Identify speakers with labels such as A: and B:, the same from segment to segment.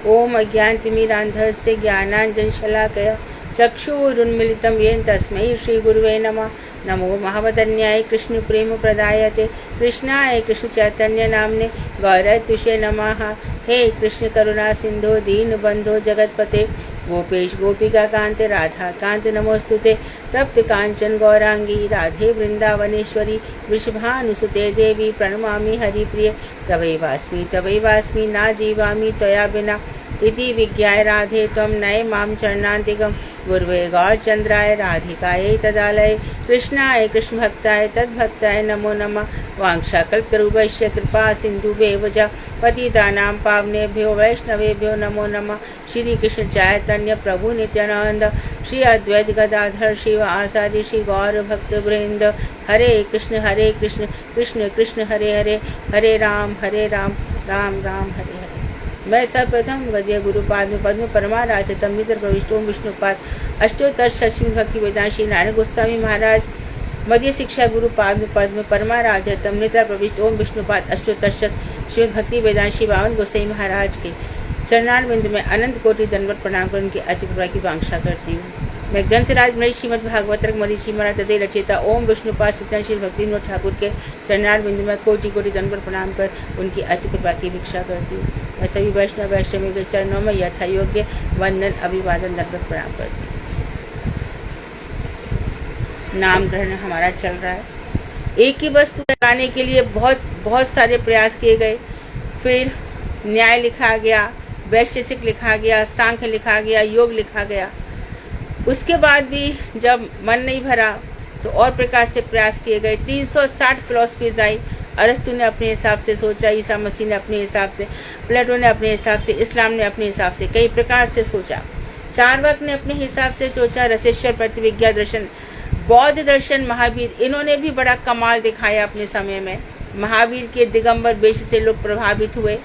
A: ओम अज्ञानतिमिरान्धस्य ज्ञानाञ्जनशलाकया चक्षुरुन्मीलितं येन तस्मै श्रीगुरुवे नमः। नमो महावदन्याय कृष्ण प्रेम प्रदायते कृष्णाय कृष्ण चैतन्य नामने गौरतुषे नमः। हे कृष्ण करुणा सिंधु दीन बंधो जगतपते गोपेश गोपिका कांते राधा कांत नमोस्तुते। तप्त कांचन गौरांगी राधे वृंदावनेश्वरी वृषभानुसुते देवी प्रणमामि हरिप्रिय। तवैवास्मि ना जीवामि त्वया बिना इति विज्ञाय राधे त्वं नये मां चरणान्तिकं। गुरुवे गौरचंद्राय राधिकायै तदालये कृष्णाय कृष्ण भक्ताय तद्भक्ताय नमो नमः। वाञ्छाकल्पतरुभ्यश्च कृपा सिन्धुभ्येव च पतितानां पावनेभ्यो वैष्णवेभ्यो नमो नमः। श्री कृष्ण चैतन्य प्रभु नित्यानंद श्री अद्वैत गदाधर श्रीवासादि श्री गौर भक्तवृंद। हरे कृष्ण कृष्ण कृष्ण हरे हरे, हरे राम राम राम हरे हरे। मैं सर्वप्रथम गद्य गुरुपाद पद्म परमाराध्य तमित्र प्रविष्टोम विष्णुपाद अष्टोत्तर शश्मी भक्ति वेदांत श्री नारायण गोस्वामी महाराज मध्य शिक्षा गुरुपाद पद्म परमाराध्य तमित्र प्रविष्ट ओम विष्णुपाद अष्टोत्तर श्री भक्ति वेदांत श्री बावन गोसाई महाराज के चरणारविंद में अनंत कोटि दंडवत प्रणाम कर उनकी अति कृपा की वांछा करती हूँ। मैं ग्रंथराज मणि श्रीमद भागवत मरीचि महाराज तदे रचयिता ओम विष्णुपाद सत्यनारायण श्री भक्ति विनोद ठाकुर के चरणारविंद में कोटि कोटि दंडवत प्रणाम कर उनकी अति कृपा की भिक्षा करती हूँ। मैं सभी वैष्णव वैष्णवी के चरणों में यथा योग्य वंदन अभिवादन दंडवत प्रणाम करती हूँ। नाम ग्रहण हमारा चल रहा है। एक ही वस्तु लगाने के लिए बहुत सारे प्रयास किए गए। फिर न्याय लिखा गया, वैशेषिक लिखा गया, सांख्य लिखा गया, योग लिखा गया। उसके बाद भी जब मन नहीं भरा तो और प्रकार से प्रयास किए गए। 360 फिलॉसफीज आई। अरस्तु ने अपने हिसाब से सोचा, ईसा मसीह ने अपने हिसाब से, प्लेटो ने अपने हिसाब से, इस्लाम ने अपने हिसाब से कई प्रकार से सोचा। चार्वाक ने अपने हिसाब से सोचा, रसेश्वर प्रतिविज्ञा दर्शन, बौद्ध दर्शन, महावीर, इन्होंने भी बड़ा कमाल दिखाया अपने समय में। महावीर के दिगंबर वेश से लोग प्रभावित हुए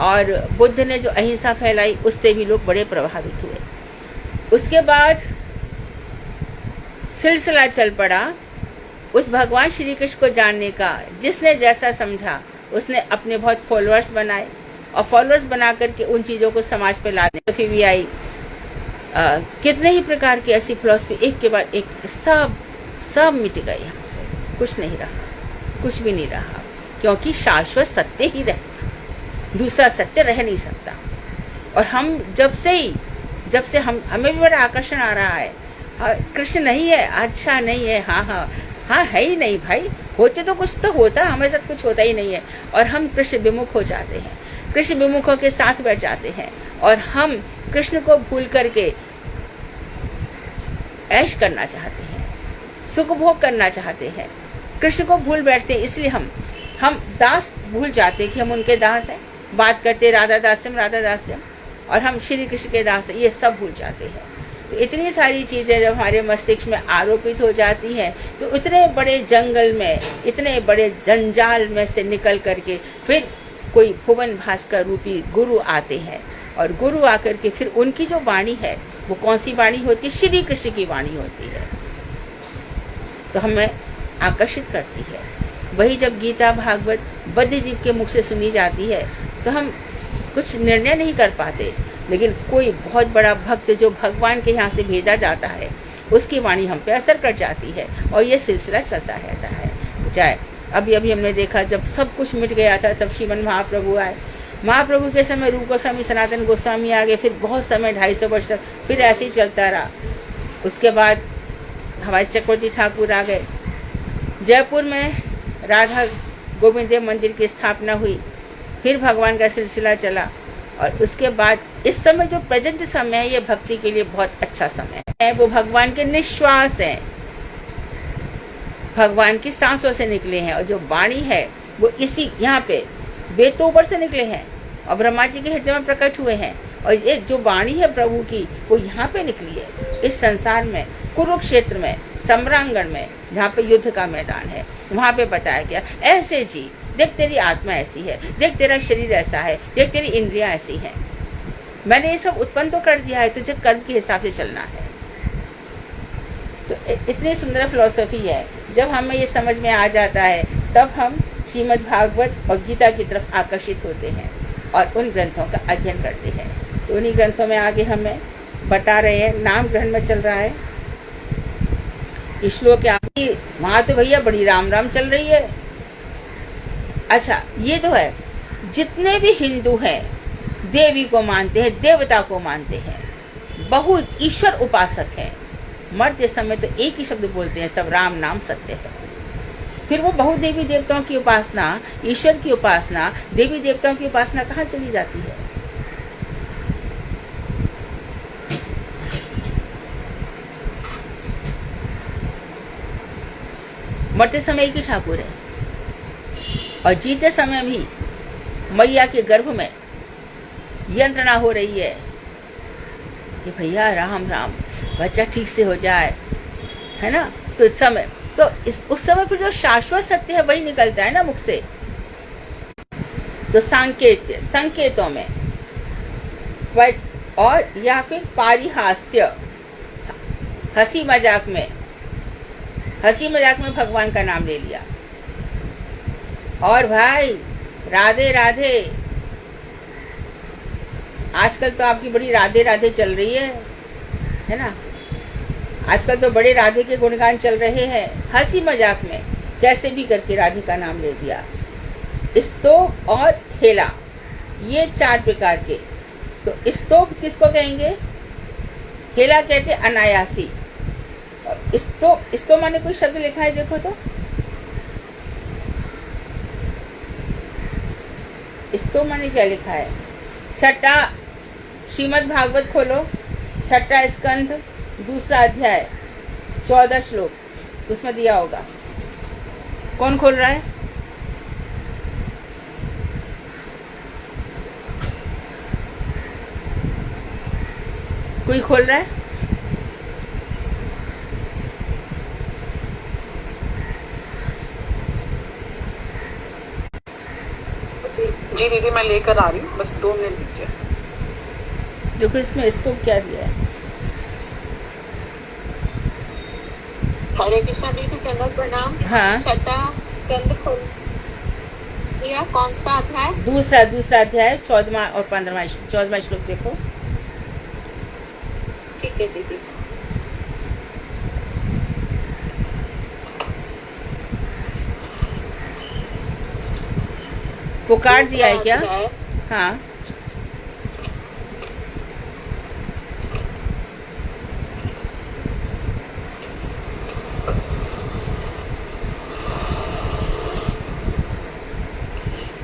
A: और बुद्ध ने जो अहिंसा फैलाई उससे भी लोग बड़े प्रभावित हुए। उसके बाद सिलसिला चल पड़ा उस भगवान श्री कृष्ण को जानने का। जिसने जैसा समझा उसने अपने बहुत फॉलोअर्स बनाए और फॉलोअर्स बना करके उन चीज़ों को समाज पे ला दिया। फिर भी आई कितने ही प्रकार की ऐसी फिलॉसफी एक के बाद एक सब मिट गई हमसे। कुछ नहीं रहा, कुछ भी नहीं रहा, क्योंकि शाश्वत सत्य ही रहता, दूसरा सत्य रह नहीं सकता। और हम जब से हमें भी बड़ा आकर्षण आ रहा है। कृष्ण नहीं है, अच्छा नहीं है, हाँ है ही नहीं भाई। होते तो कुछ तो होता, हमारे साथ कुछ होता ही नहीं है। और हम कृष्ण विमुख हो जाते हैं, कृष्ण विमुखों के साथ बैठ जाते हैं और हम कृष्ण को भूल करके ऐश करना चाहते हैं, सुख भोग करना चाहते हैं। कृष्ण को भूल बैठते हैं, इसलिए हम दास भूल जाते हैं कि हम उनके दास हैं। बात करते राधा दास्यम और हम श्री कृष्ण के दास हैं, ये सब भूल जाते हैं। तो इतनी सारी चीज़ें जब हमारे मस्तिष्क में आरोपित हो जाती हैं तो इतने बड़े जंगल में, इतने बड़े जंजाल में से निकल करके फिर कोई भुवन भास्कर रूपी गुरु आते हैं। और गुरु आकर के फिर उनकी जो वाणी है वो कौन सी वाणी होती है? श्री कृष्ण की वाणी होती है, तो हमें आकर्षित करती है। वही जब गीता भागवत बद्ध जीव के मुख से सुनी जाती है तो हम कुछ निर्णय नहीं कर पाते, लेकिन कोई बहुत बड़ा भक्त जो भगवान के यहाँ से भेजा जाता है उसकी वाणी हम पे असर कर जाती है और ये सिलसिला चलता रहता है। चाहे अभी हमने देखा जब सब कुछ मिट गया था तब श्रीमन महाप्रभु आए। महाप्रभु के समय रूप गोस्वामी, सनातन गोस्वामी आ गए। फिर बहुत समय 250 वर्ष तक फिर ऐसे ही चलता रहा। उसके बाद हमारे चक्रवर्ती ठाकुर आ गए। जयपुर में राधा गोविंद देव मंदिर की स्थापना हुई। फिर भगवान का सिलसिला चला और उसके बाद इस समय जो प्रेजेंट समय है ये भक्ति के लिए बहुत अच्छा समय है। वो भगवान के निश्वास हैं, भगवान की सांसों से निकले हैं। और जो वाणी है वो इसी यहाँ पे बेतोबर से निकले हैं और ब्रह्मा जी के हृदय में प्रकट हुए हैं। और ये जो वाणी है प्रभु की वो यहाँ पे निकली है, इस संसार में, कुरुक्षेत्र में, सम्रांगण में, जहाँ पे युद्ध का मैदान है, वहाँ पे बताया गया ऐसे जी, देख तेरी आत्मा ऐसी है, देख तेरा शरीर ऐसा है, देख तेरी इंद्रियां ऐसी हैं। मैंने ये सब उत्पन्न तो कर दिया है, तुझे कर्म के हिसाब से चलना है। तो इतनी सुंदर फिलॉसफी है। जब हमें ये समझ में आ जाता है तब हम श्रीमद् भागवत और गीता की तरफ आकर्षित होते हैं और उन ग्रंथों का अध्ययन करते हैं। तो उन्हीं ग्रंथों में आगे हमें बता रहे हैं, नाम ग्रहण में चल रहा है। श्लोक के आगे वहां तो भैया बड़ी राम राम चल रही है। अच्छा, ये तो है, जितने भी हिंदू हैं देवी को मानते हैं, देवता को मानते हैं, बहुत ईश्वर उपासक है, मरते समय तो एक ही शब्द बोलते हैं, सब राम नाम सत्य है। फिर वो बहुत देवी देवताओं की उपासना, ईश्वर की उपासना, देवी देवताओं की उपासना कहाँ चली जाती है? मरते समय एक ही ठाकुर है और जीते समय भी मैया के गर्भ में यंत्रणा हो रही है कि भैया राम राम बच्चा ठीक से हो जाए, है ना। तो इस समय तो उस समय फिर जो शाश्वत सत्य है वही निकलता है ना मुख से। तो संकेतों में और या फिर पारिहास्य, हंसी मजाक में भगवान का नाम ले लिया। और भाई राधे राधे, आजकल तो आपकी बड़ी राधे राधे चल रही है ना। आजकल तो बड़े राधे के गुणगान चल रहे हैं, हंसी मजाक में कैसे भी करके राधे का नाम ले दिया। स्तोप और हेला, ये 4 प्रकार के। तो स्तोप किसको कहेंगे? हेला कहते अनायासी। स्तोप माने कोई शब्द लिखा है, देखो तो स्तोप माने क्या लिखा है? छठा श्रीमद् भागवत खोलो, 6ठा स्कंध, 2रा अध्याय, 14 श्लोक, उसमें दिया होगा। कौन खोल रहा है? कोई खोल रहा है?
B: जी दीदी, मैं लेकर आ रही हूँ, बस 2 मिनट दीजिए।
A: देखो इसमें स्तोप क्या दिया है।
B: हरे कृष्णा दीदी, चंद्र प्रणाम।
A: हाँ,
B: 6ठा स्कंद खोल लिया, कौन सा अध्याय?
A: दूसरा अध्याय, 14वां और 15वां श्लोक देखो।
B: ठीक है दीदी।
A: पुकार दिया है क्या? हाँ,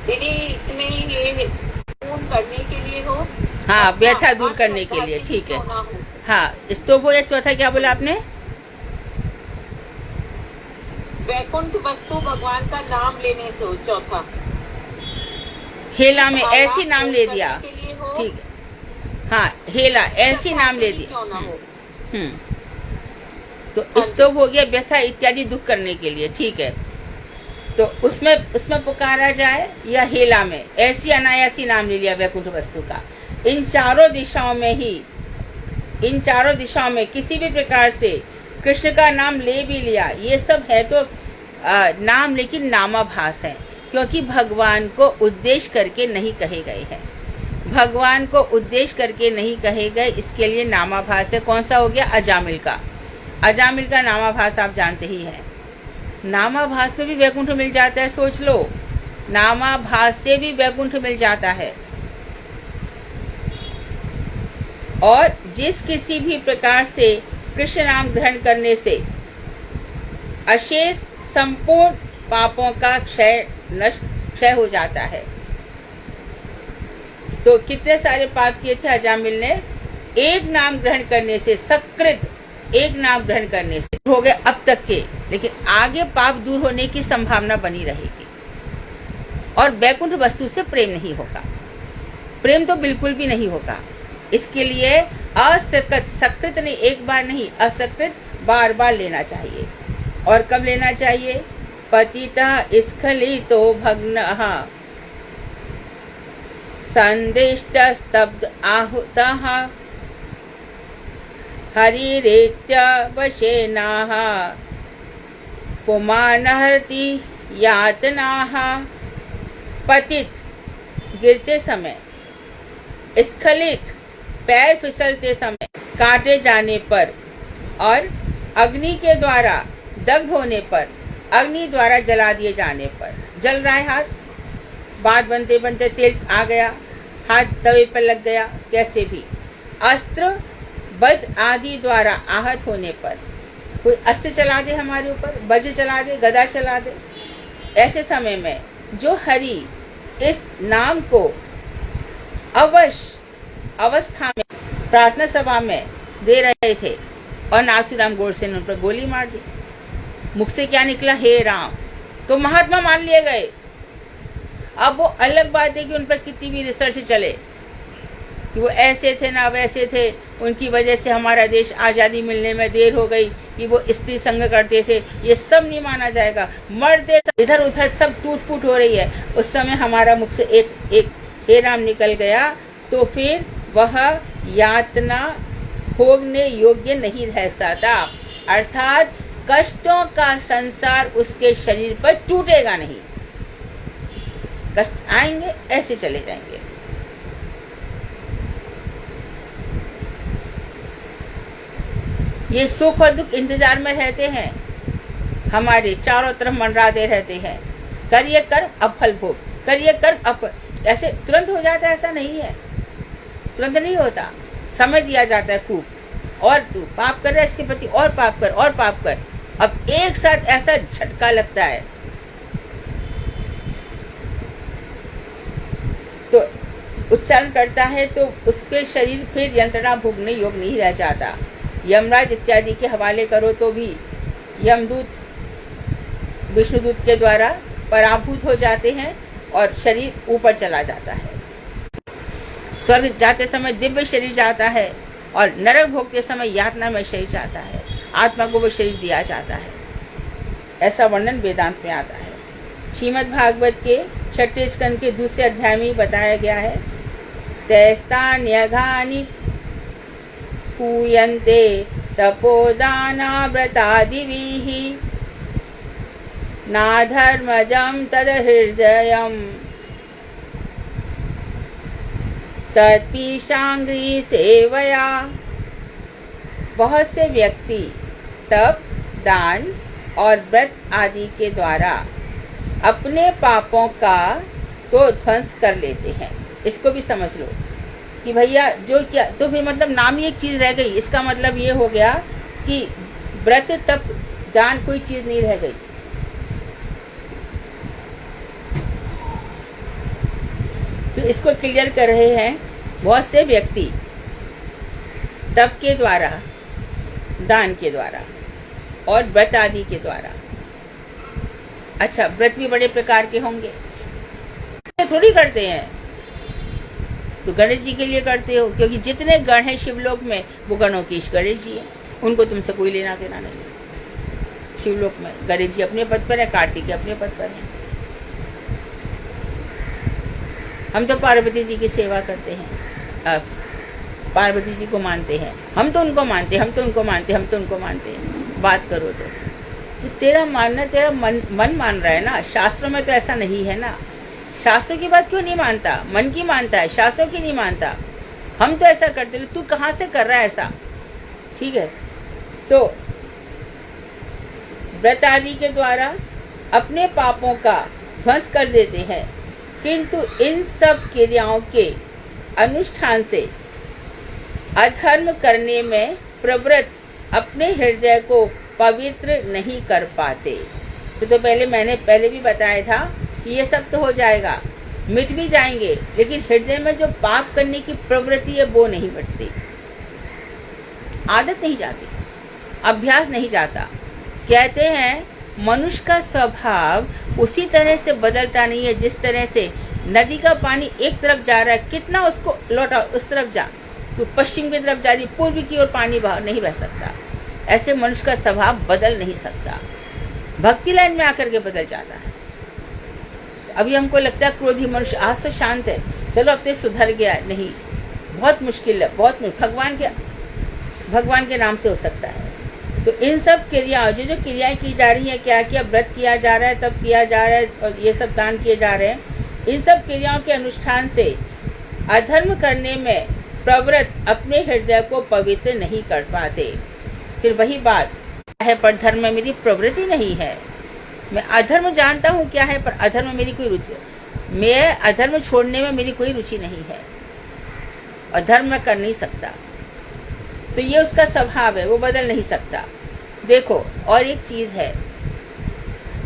B: दीदी इसमें ये पूर्ण करने के लिए हो,
A: हाँ, व्यथा दूर करने के लिए, ठीक है। हाँ, स्तोप हो या चौथा क्या बोला आपने?
B: वैकुंठ वस्तु भगवान का नाम लेने से हो, चौथा।
A: हेला में ऐसी नाम ले दिया, ठीक है। हाँ, हेला ऐसी नाम ले दिया। तो स्तोप हो गया व्यथा इत्यादि दुख करने के लिए, ठीक है। तो उसमें पुकारा जाए या हेला में ऐसी अनायासी नाम ले लिया वैकुंठ वस्तु का। इन चारों दिशाओं में किसी भी प्रकार से कृष्ण का नाम ले भी लिया, ये सब है तो नाम, लेकिन नामाभास है, क्योंकि भगवान को उद्देश्य करके नहीं कहे गए हैं। भगवान को उद्देश्य करके नहीं कहे गए, इसके लिए नामाभास है। कौन सा हो गया? अजामिल का नामाभास आप जानते ही हैं। नामाभास में भी वैकुंठ मिल जाता है, सोच लो, नामाभास से भी वैकुंठ मिल जाता है। और जिस किसी भी प्रकार से कृष्ण नाम ग्रहण करने से अशेष संपूर्ण पापों का क्षय हो जाता है। तो कितने सारे पाप किए थे अजामिल ने? एक नाम ग्रहण करने से, सकृत एक नाम ग्रहण करने से हो गए अब तक के, लेकिन आगे पाप दूर होने की संभावना बनी रहेगी। और वैकुंठ वस्तु से प्रेम नहीं होगा, प्रेम तो बिल्कुल भी नहीं होगा। इसके लिए असकृत, सकृत नहीं, एक बार नहीं, असकृत बार बार लेना चाहिए। और कब लेना चाहिए? पतिता स्खलितो भग्नः संदिष्ट स्तब्ध आहुतः हरिरेत्यवशेनाः पुमानहरति यातनाः। पतित गिरते समय, स्खलित पैर फिसलते समय, काटे जाने पर और अग्नि के द्वारा दग्ध होने पर, अग्नि द्वारा जला दिए जाने पर। जल रहा है हाथ, बात बनते बनते तेल आ गया, हाथ तवे पर लग गया, कैसे भी। अस्त्र वज आदि द्वारा आहत होने पर, कोई अस्त्र चला दे हमारे ऊपर, वज्र चला दे, गदा चला दे, ऐसे समय में जो हरि इस नाम को अवस्था में प्रार्थना सभा में दे रहे थे और नाथूराम गोडसे ने उन पर गोली मार दी। मुख से क्या निकला, हे राम, तो महात्मा मान लिए गए। अब वो अलग बात है कि उन पर कितनी भी रिसर्च चले कि वो ऐसे थे ना वैसे थे, उनकी वजह से हमारा देश आज़ादी मिलने में देर हो गई, कि वो स्त्री संग करते थे, ये सब नहीं माना जाएगा। मर्दे इधर उधर सब टूट फूट हो रही है, उस समय हमारा मुख से एक हे राम निकल गया, तो फिर वह यातना भोगने योग्य नहीं रह सकता, अर्थात कष्टों का संसार उसके शरीर पर टूटेगा नहीं। कष्ट आएंगे, ऐसे चले जाएंगे। ये सुख और दुख इंतजार में रहते हैं, हमारे चारों तरफ मंडराते रहते हैं। करिए कर अब फल भोग, करिए कर अब, ऐसे तुरंत हो जाता है, ऐसा नहीं है, तुरंत नहीं होता, समय दिया जाता है खूब। और तू पाप कर रहा है, इसके प्रति और पाप कर, और पाप कर। अब एक साथ ऐसा झटका लगता है, तो उच्चारण करता है तो उसके शरीर फिर यंत्रणा भोगने योग्य नहीं रह जाता। यमराज इत्यादि के हवाले करो तो भी यमदूत विष्णुदूत के द्वारा पराभूत हो जाते हैं और शरीर ऊपर चला जाता है। स्वर्ग जाते समय दिव्य शरीर जाता है और नरक भोगते समय यातना में शरीर जाता है, आत्मा को वो शरीर दिया जाता है। ऐसा वर्णन वेदांत में आता है। श्रीमद् भागवत के 6 स्कंद के दूसरे अध्याय में बताया गया है, तैस्तान्यघानि पूयन्ते तपोदाना व्रतादिभिः नाधर्मजं तदहृदयम् तत्पीशांग्री सेवया। बहुत से व्यक्ति तप, दान और व्रत आदि के द्वारा अपने पापों का तो ध्वंस कर लेते हैं। इसको भी समझ लो कि भैया जो क्या, तो फिर मतलब नाम ही एक चीज रह गई। इसका मतलब ये हो गया कि व्रत तप दान कोई चीज नहीं रह गई। तो इसको क्लियर कर रहे हैं। बहुत से व्यक्ति तप के द्वारा, दान के द्वारा और व्रत आदि के द्वारा, अच्छा व्रत भी बड़े प्रकार के होंगे, थोड़ी करते हैं, तो गणेश जी के लिए करते हो, क्योंकि जितने गण हैं शिवलोक में वो गणों की गणेश जी हैं, उनको तुमसे कोई लेना देना नहीं। शिवलोक में गणेश जी अपने पद पर है, कार्तिक अपने पद पर है। हम तो पार्वती जी की सेवा करते हैं, पार्वती जी को मानते हैं, हम तो उनको मानते हैं, हम तो उनको मानते हैं, हम तो उनको मानते हैं। बात करो तो तेरा मानना तेरा मन मान रहा है ना, शास्त्रों में तो ऐसा नहीं है ना। शास्त्रों की बात क्यों नहीं मानता, मन की मानता है, शास्त्रों की नहीं मानता। हम तो ऐसा करते हैं, तू कहाँ से कर रहा है ऐसा, ठीक है। तो व्रत आदि के द्वारा अपने पापों का ध्वंस कर देते हैं, किंतु इन सब क्रियाओं के अनुष्ठान से अधर्म करने में प्रवृत्त अपने हृदय को पवित्र नहीं कर पाते। तो मैंने पहले भी बताया था कि ये सब तो हो जाएगा, मिट भी जाएंगे, लेकिन हृदय में जो पाप करने की प्रवृत्ति है वो नहीं मिटती, आदत नहीं जाती, अभ्यास नहीं जाता। कहते हैं मनुष्य का स्वभाव उसी तरह से बदलता नहीं है जिस तरह से नदी का पानी एक तरफ जा रहा है, कितना उसको लौटा उस तरफ जा, तो पश्चिम की तरफ जा रही, पूर्व की ओर पानी बाहर नहीं बह सकता। ऐसे मनुष्य का स्वभाव बदल नहीं सकता, भक्ति लाइन में आकर के बदल जाता है। अभी हमको लगता है क्रोधी मनुष्य आज तो शांत है, चलो अब तो सुधर गया, नहीं, बहुत मुश्किल है, बहुत भगवान के नाम से हो सकता है। तो इन सब क्रियाओं जो क्रियाएं की जा रही हैं, क्या क्या व्रत किया जा रहा है, तब किया जा रहा है और ये सब दान किए जा रहे हैं, इन सब क्रियाओं के अनुष्ठान से अधर्म करने में प्रव्रत अपने हृदय को पवित्र नहीं कर पाते। फिर वही बात है, पर धर्म में मेरी प्रवृत्ति नहीं है। मैं अधर्म जानता हूँ क्या है, पर अधर्म में मेरी कोई रुचि, मैं अधर्म छोड़ने में मेरी कोई रुचि नहीं है, और धर्म मैं कर नहीं सकता। तो ये उसका स्वभाव है, वो बदल नहीं सकता। देखो, और एक चीज है,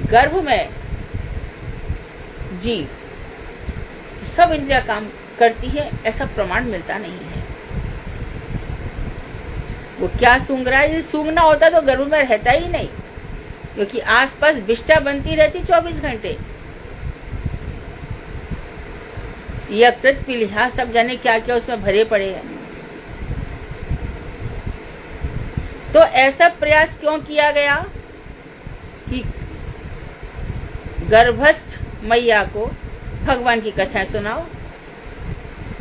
A: गर्भ में जीव सब इंद्रियां काम करती है, ऐसा प्रमाण मिलता नहीं है। वो क्या सूंघ रहा है, यदि सूंघना होता तो गर्भ में रहता ही नहीं, क्योंकि आसपास विष्ठा बनती रहती 24 घंटे। यकृत पीलिया सब जाने क्या क्या उसमें भरे पड़े हैं। तो ऐसा प्रयास क्यों किया गया कि गर्भस्थ मैया को भगवान की कथाएं सुनाओ।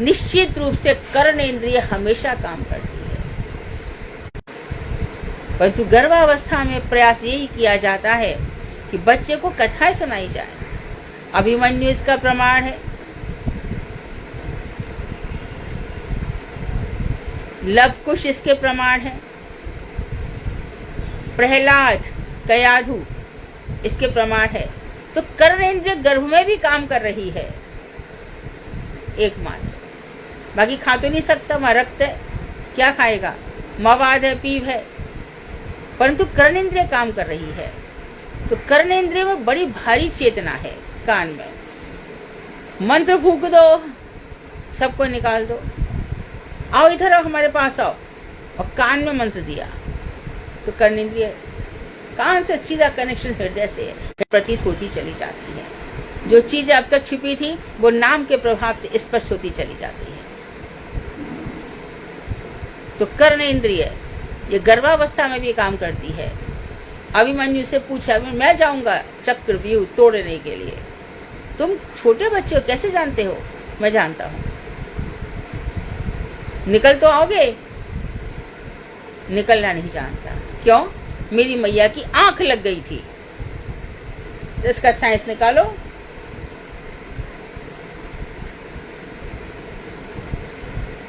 A: निश्चित रूप से कर्ण इंद्रिय हमेशा काम करती है, परंतु गर्भावस्था में प्रयास यही किया जाता है कि बच्चे को कथाएं सुनाई जाए। अभिमन्यु इसका प्रमाण है। लवकुश इसके प्रमाण है। प्रहलाद, कयाधु इसके प्रमाण है। तो कर्ण इंद्रिय गर्भ में भी काम कर रही है एकमात्र, बाकी खा तो नहीं सकता, वहां रक्त है, क्या खाएगा, मवाद है, पीव है, परंतु कर्ण इंद्रिय काम कर रही है। तो कर्ण इंद्रिय में बड़ी भारी चेतना है। कान में मंत्र फूक दो, सबको निकाल दो, आओ इधर आओ, हमारे पास आओ, और कान में मंत्र दिया तो कर्ण इंद्रिय कान से सीधा कनेक्शन हृदय से प्रतीत होती चली जाती है। जो चीजें अब तक छिपी थी वो नाम के प्रभाव से स्पष्ट होती चली जाती है। तो कर्ण इंद्रिय ये गर्भावस्था में भी काम करती है। अभिमन्यु से पूछा, मैं जाऊंगा चक्रव्यूह तोड़ने के लिए, तुम छोटे बच्चे हो, कैसे जानते हो? मैं जानता हूं। निकल तो आओगे? निकलना नहीं जानता। क्यों? मेरी मैया की आंख लग गई थी। इसका साइंस निकालो।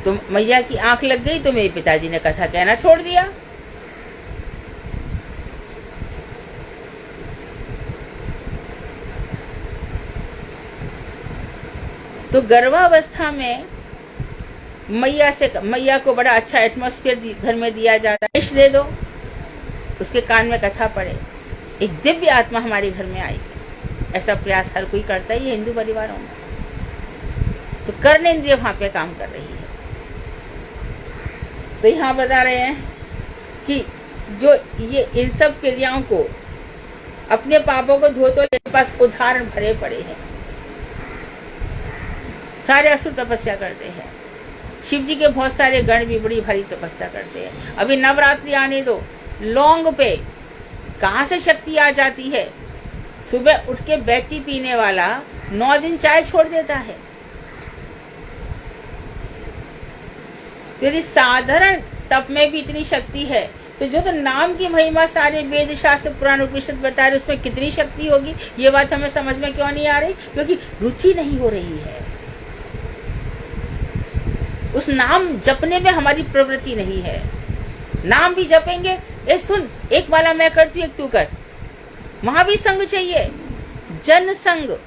A: तो मैया की आंख लग गई तो मेरे पिताजी ने कथा कहना छोड़ दिया। तो गर्भावस्था में मैया को बड़ा अच्छा एटमॉस्फेयर घर में दिया जाता है। विष दे दो, उसके कान में कथा पड़े, एक दिव्य आत्मा हमारे घर में आई। ऐसा प्रयास हर कोई करता ही है हिंदू परिवारों में। तो कर्ण इंद्रिय वहां पे काम कर रही है। तो यहाँ बता रहे हैं कि जो ये इन सब क्रियाओं को, अपने पापों को धो, तो इसके पास उदाहरण भरे पड़े हैं। सारे असुर तपस्या करते हैं। शिव जी के बहुत सारे गण भी बड़ी भारी तपस्या करते हैं। अभी नवरात्रि आने दो, लौंग पे कहां से शक्ति आ जाती है। सुबह उठ के बैठी पीने वाला 9 दिन चाय छोड़ देता है। तो यदि साधारण तप में भी इतनी शक्ति है, तो जो तो नाम की महिमा सारे वेद शास्त्र पुराण उपनिषद बता रहे, उसमें कितनी शक्ति होगी। ये बात हमें समझ में क्यों नहीं आ रही? क्योंकि रुचि नहीं हो रही है। उस नाम जपने में हमारी प्रवृत्ति नहीं है। नाम भी जपेंगे, ए सुन, एक वाला मैं करती हूँ, एक तू कर, वहां भी संग चाहिए, जन संग।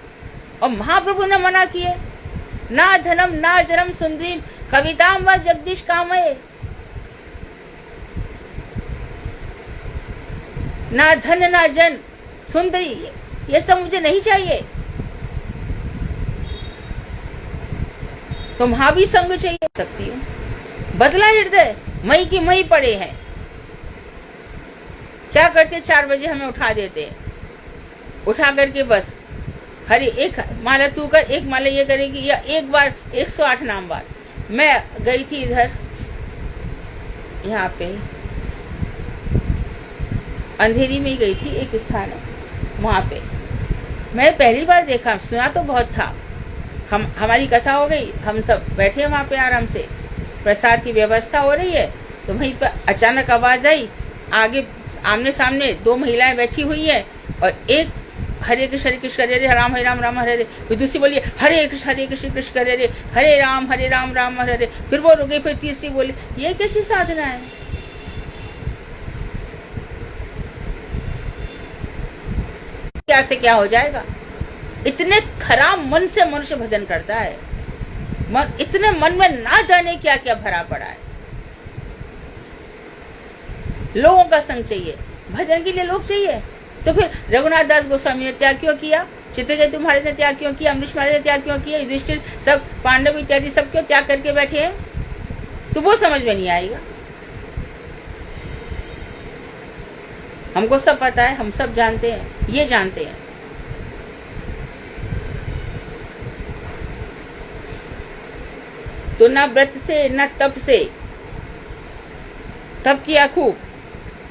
A: और महाप्रभु ने मना किए, ना धनम ना जरम सुंदरी कविताम व जगदीश कामये। ना धन ना जन सुंदरी, ये सब मुझे नहीं चाहिए। तो वहां भी संग चाहिए। सकती हूँ, बदला हृदय, मई की मई पड़े हैं। क्या करते? 4 बजे हमें उठा देते हैं। उठा करके बस, हरे एक माला तू कर, एक माला ये करेगी, या एक बार 108 नाम बार। मैं गई थी इधर, यहाँ पे अंधेरी में ही गई थी, एक स्थान है वहां पे। मैं पहली बार देखा, सुना तो बहुत था। हमारी कथा हो गई, हम सब बैठे वहां पे आराम से, प्रसाद की व्यवस्था हो रही है। तो वहीं पर अचानक आवाज आई, आगे आमने सामने 2 महिलाएं बैठी हुई है, और एक हरे कृष्ण हरे राम राम हरे हरे, फिर दूसरी बोलिए हरे कृष्ण कृष्ण हरे हरे राम राम हरे हरे, फिर वो रुके, फिर तीसरी बोली। ये कैसी साधना है? क्या से क्या हो जाएगा? इतने खराब मन से मनुष्य भजन करता है, इतने मन में ना जाने क्या क्या भरा पड़ा है। लोगों का संग चाहिए, भजन के लिए लोग चाहिए। तो फिर रघुनाथ दास गोस्वामी ने त्याग क्यों किया? चित्रकेतु महाराज ने त्याग क्यों किया? अमरीश महाराज ने त्याग क्यों किया? युधिष्ठिर, सब पांडव इत्यादि सब क्यों त्याग करके बैठे हैं? तो वो समझ में नहीं आएगा। हमको सब पता है, हम सब जानते हैं, ये जानते हैं। तो न व्रत से न तप से, तप किया खूब,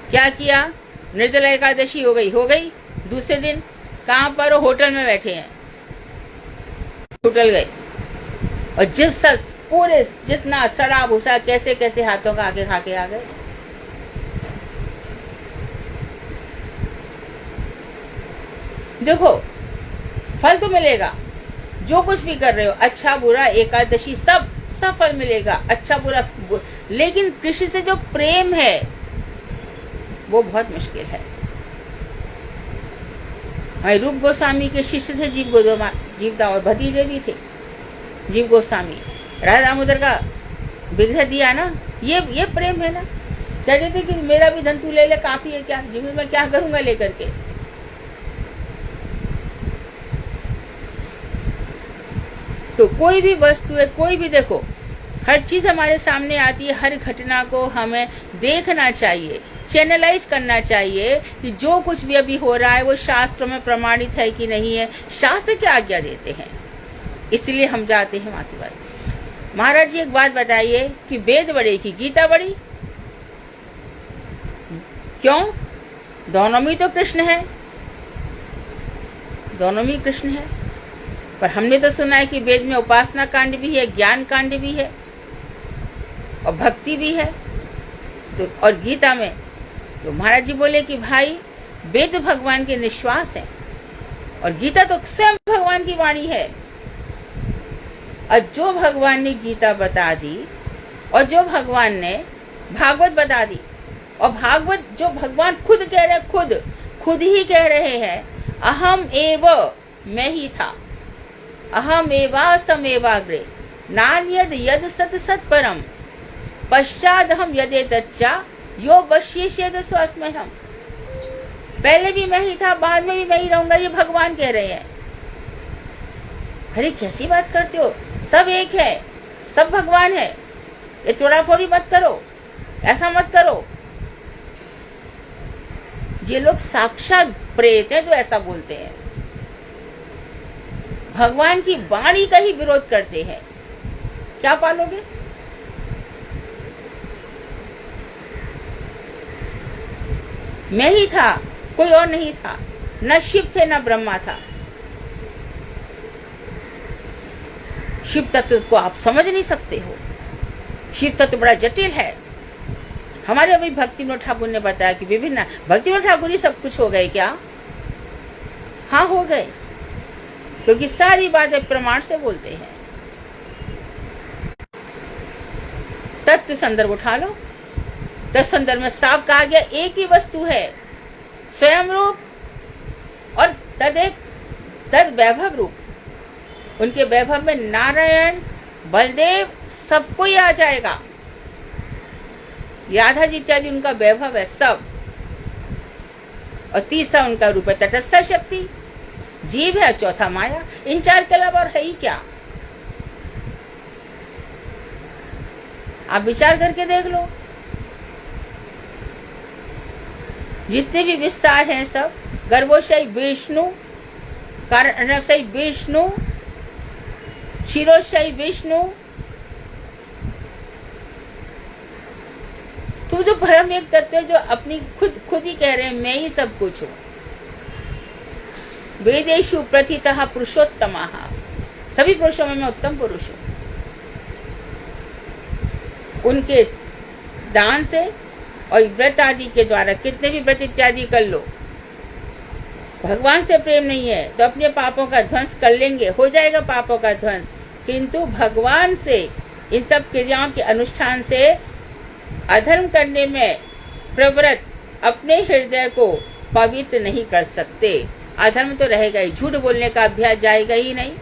A: क्या किया? निर्जला एकादशी हो गई। दूसरे दिन कहां पर? होटल में बैठे हैं, होटल गए और पूरे जितना सड़ा भूसा कैसे कैसे हाथों का आगे खा के आ गए। देखो फल तो मिलेगा, जो कुछ भी कर रहे हो, अच्छा बुरा एकादशी सब फल मिलेगा, अच्छा बुरा, लेकिन कृष्ण से जो प्रेम है वो बहुत मुश्किल है। रूप गोस्वामी के शिष्य थे जीव और भतीजे भी थे जीव गोस्वामी। राधा दामोदर का विग्रह दिया ना, ये प्रेम है ना। कहते थे कि मेरा भी धन तू ले ले, काफी है क्या, जीवन में क्या करूंगा लेकर के। तो कोई भी वस्तु है, कोई भी, देखो हर चीज हमारे सामने आती है, हर घटना को हमें देखना चाहिए, चैनलाइज करना चाहिए कि जो कुछ भी अभी हो रहा है वो शास्त्रों में प्रमाणित है कि नहीं है, शास्त्र क्या आज्ञा देते हैं। इसलिए हम जाते हैं वहां के पास। महाराज जी एक बात बताइए कि वेद बड़े की गीता बड़ी? क्यों? दोनों में तो कृष्ण है, दोनों में कृष्ण है। पर हमने तो सुना है कि वेद में उपासना कांड भी है, ज्ञान कांड भी है और भक्ति भी है। तो और गीता में तो महाराज जी बोले कि भाई वेद भगवान के निश्वास है और गीता तो स्वयं भगवान की वाणी है। और जो भगवान ने गीता बता दी और जो भगवान ने भागवत बता दी, और भागवत जो भगवान खुद कह रहे, खुद ही कह रहे हैं, अहम एव, मैं ही था, अहम एवासम एवाग्रे नान्यद यद सत सत परम पश्चाद हम यदे तच्चा यो वश्येषेद स्वास्मय हम। पहले भी मैं ही था, बाद में भी मैं ही रहूंगा, ये भगवान कह रहे हैं। अरे कैसी बात करते हो, सब एक है, सब भगवान है, ये तोड़ाफोड़ी मत करो, ऐसा मत करो। ये लोग साक्षात प्रेत हैं जो ऐसा बोलते हैं, भगवान की वाणी का ही विरोध करते हैं। क्या पालोगे? मैं ही था, कोई और नहीं था, न शिव थे न ब्रह्मा था। शिव तत्व को आप समझ नहीं सकते हो, शिव तत्व बड़ा जटिल है। हमारे अभी भक्ति विनोद ठाकुर ने बताया कि विभिन्न, भक्ति विनोद ठाकुर ही सब कुछ हो गए क्या? हाँ हो गए, क्योंकि सारी बातें प्रमाण से बोलते हैं। तत्व संदर्भ उठा लो, तत्व संदर्भ में साफ कहा गया एक ही वस्तु है, स्वयं रूप और तद वैभव रूप। उनके वैभव में नारायण, बलदेव सबको ही आ जाएगा, राधा जी इत्यादि उनका वैभव है सब। और तीसरा उनका रूप है तटस्थ शक्ति, जीव है, चौथा माया। इन चार के अलावा और है ही क्या? आप विचार करके देख लो, जितने भी विस्तार हैं सब, गर्भोशयी विष्णु, कारणशयी विष्णु, क्षीरोशयी विष्णु। तो जो परम एक तत्व है, जो अपनी खुद ही कह रहे हैं मैं ही सब कुछ हूं। वेदेषु प्रथितः पुरुषोत्तमः, सभी पुरुषों में मैं उत्तम पुरुष हूं। उनके दान से और व्रत आदि के द्वारा, कितने भी व्रत इत्यादि कर लो, भगवान से प्रेम नहीं है तो अपने पापों का ध्वंस कर लेंगे, हो जाएगा पापों का ध्वंस, किंतु भगवान से इन सब क्रियाओं के अनुष्ठान से अधर्म करने में प्रवृत्त अपने हृदय को पवित्र नहीं कर सकते। अधर्म तो रहेगा ही, झूठ बोलने का अभ्यास जाएगा ही नहीं।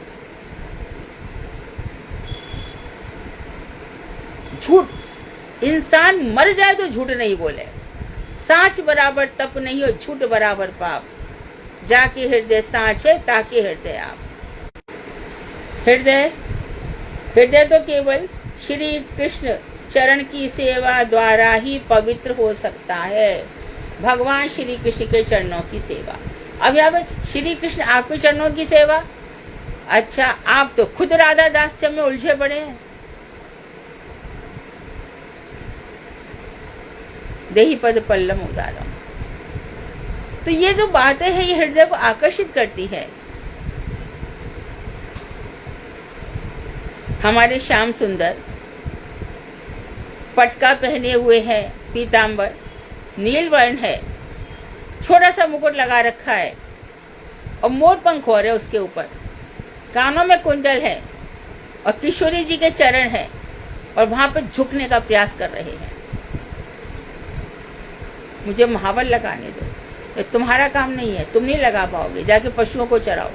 A: झूठ, इंसान मर जाए तो झूठ नहीं बोले। सांच बराबर तप नहीं और झूठ बराबर पाप। जाके हृदय सांच है ताकि हृदय आप। हृदय तो केवल श्री कृष्ण चरण की सेवा द्वारा ही पवित्र हो सकता है। भगवान श्री कृष्ण के चरणों की सेवा। अब यहाँ पर श्री कृष्ण आपके चरणों की सेवा, अच्छा आप तो खुद राधा दास्य में उलझे पड़े हैं। देही पद पल्लम उदारम। तो ये जो बातें हैं ये हृदय को आकर्षित करती है। हमारे श्याम सुंदर पटका पहने हुए हैं, पीतांबर नील वर्ण है, छोटा सा मुकुट लगा रखा है और मोर पंख हो रहे उसके ऊपर, कानों में कुंडल है और किशोरी जी के चरण है और वहां पर झुकने का प्रयास कर रहे हैं। मुझे महावर लगाने दो, ये तुम्हारा काम नहीं है, तुम नहीं लगा पाओगे, जाके पशुओं को चराओ।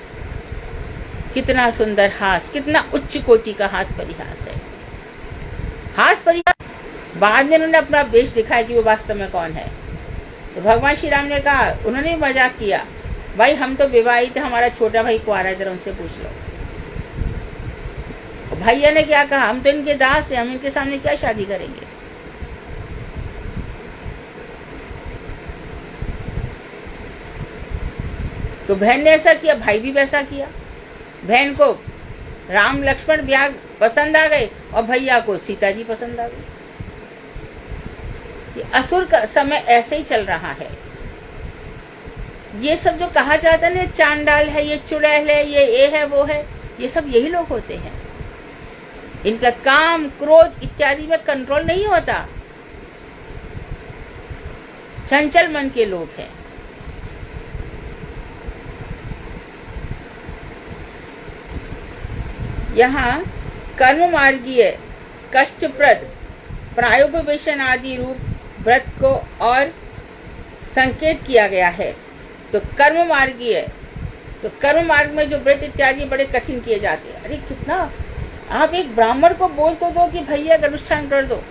A: कितना सुंदर हास, कितना उच्च कोटि का हास परिहास है। हास परिहास बाद में उन्होंने अपना वेश दिखाया कि वो वास्तव में कौन है। तो भगवान श्री राम ने कहा, उन्होंने मजाक किया, भाई हम तो विवाहित है, हमारा छोटा भाई कुंवारा है, जरा उनसे पूछ लो। भैया ने क्या कहा, हम तो इनके दास हैं, हम इनके सामने क्या शादी करेंगे। तो बहन ने ऐसा किया, भाई भी वैसा किया। बहन को राम लक्ष्मण ब्याह पसंद आ गए और भैया को सीता जी पसंद आ गई। ये असुर का समय ऐसे ही चल रहा है। ये सब जो कहा जाता है ना, चांडाल है, ये चुड़ैल है, ये है वो है, ये सब यही लोग होते हैं। इनका काम क्रोध इत्यादि में कंट्रोल नहीं होता, चंचल मन के लोग हैं। यहाँ कर्म मार्गीय कष्टप्रद प्रायोपवेशन आदि रूप व्रत को और संकेत किया गया है। तो कर्म मार्गीय, तो कर्म मार्ग में जो व्रत इत्यादि बड़े कठिन किए जाते हैं। अरे कितना, आप एक ब्राह्मण को बोल तो दो कि भैया अनुष्ठान कर दो।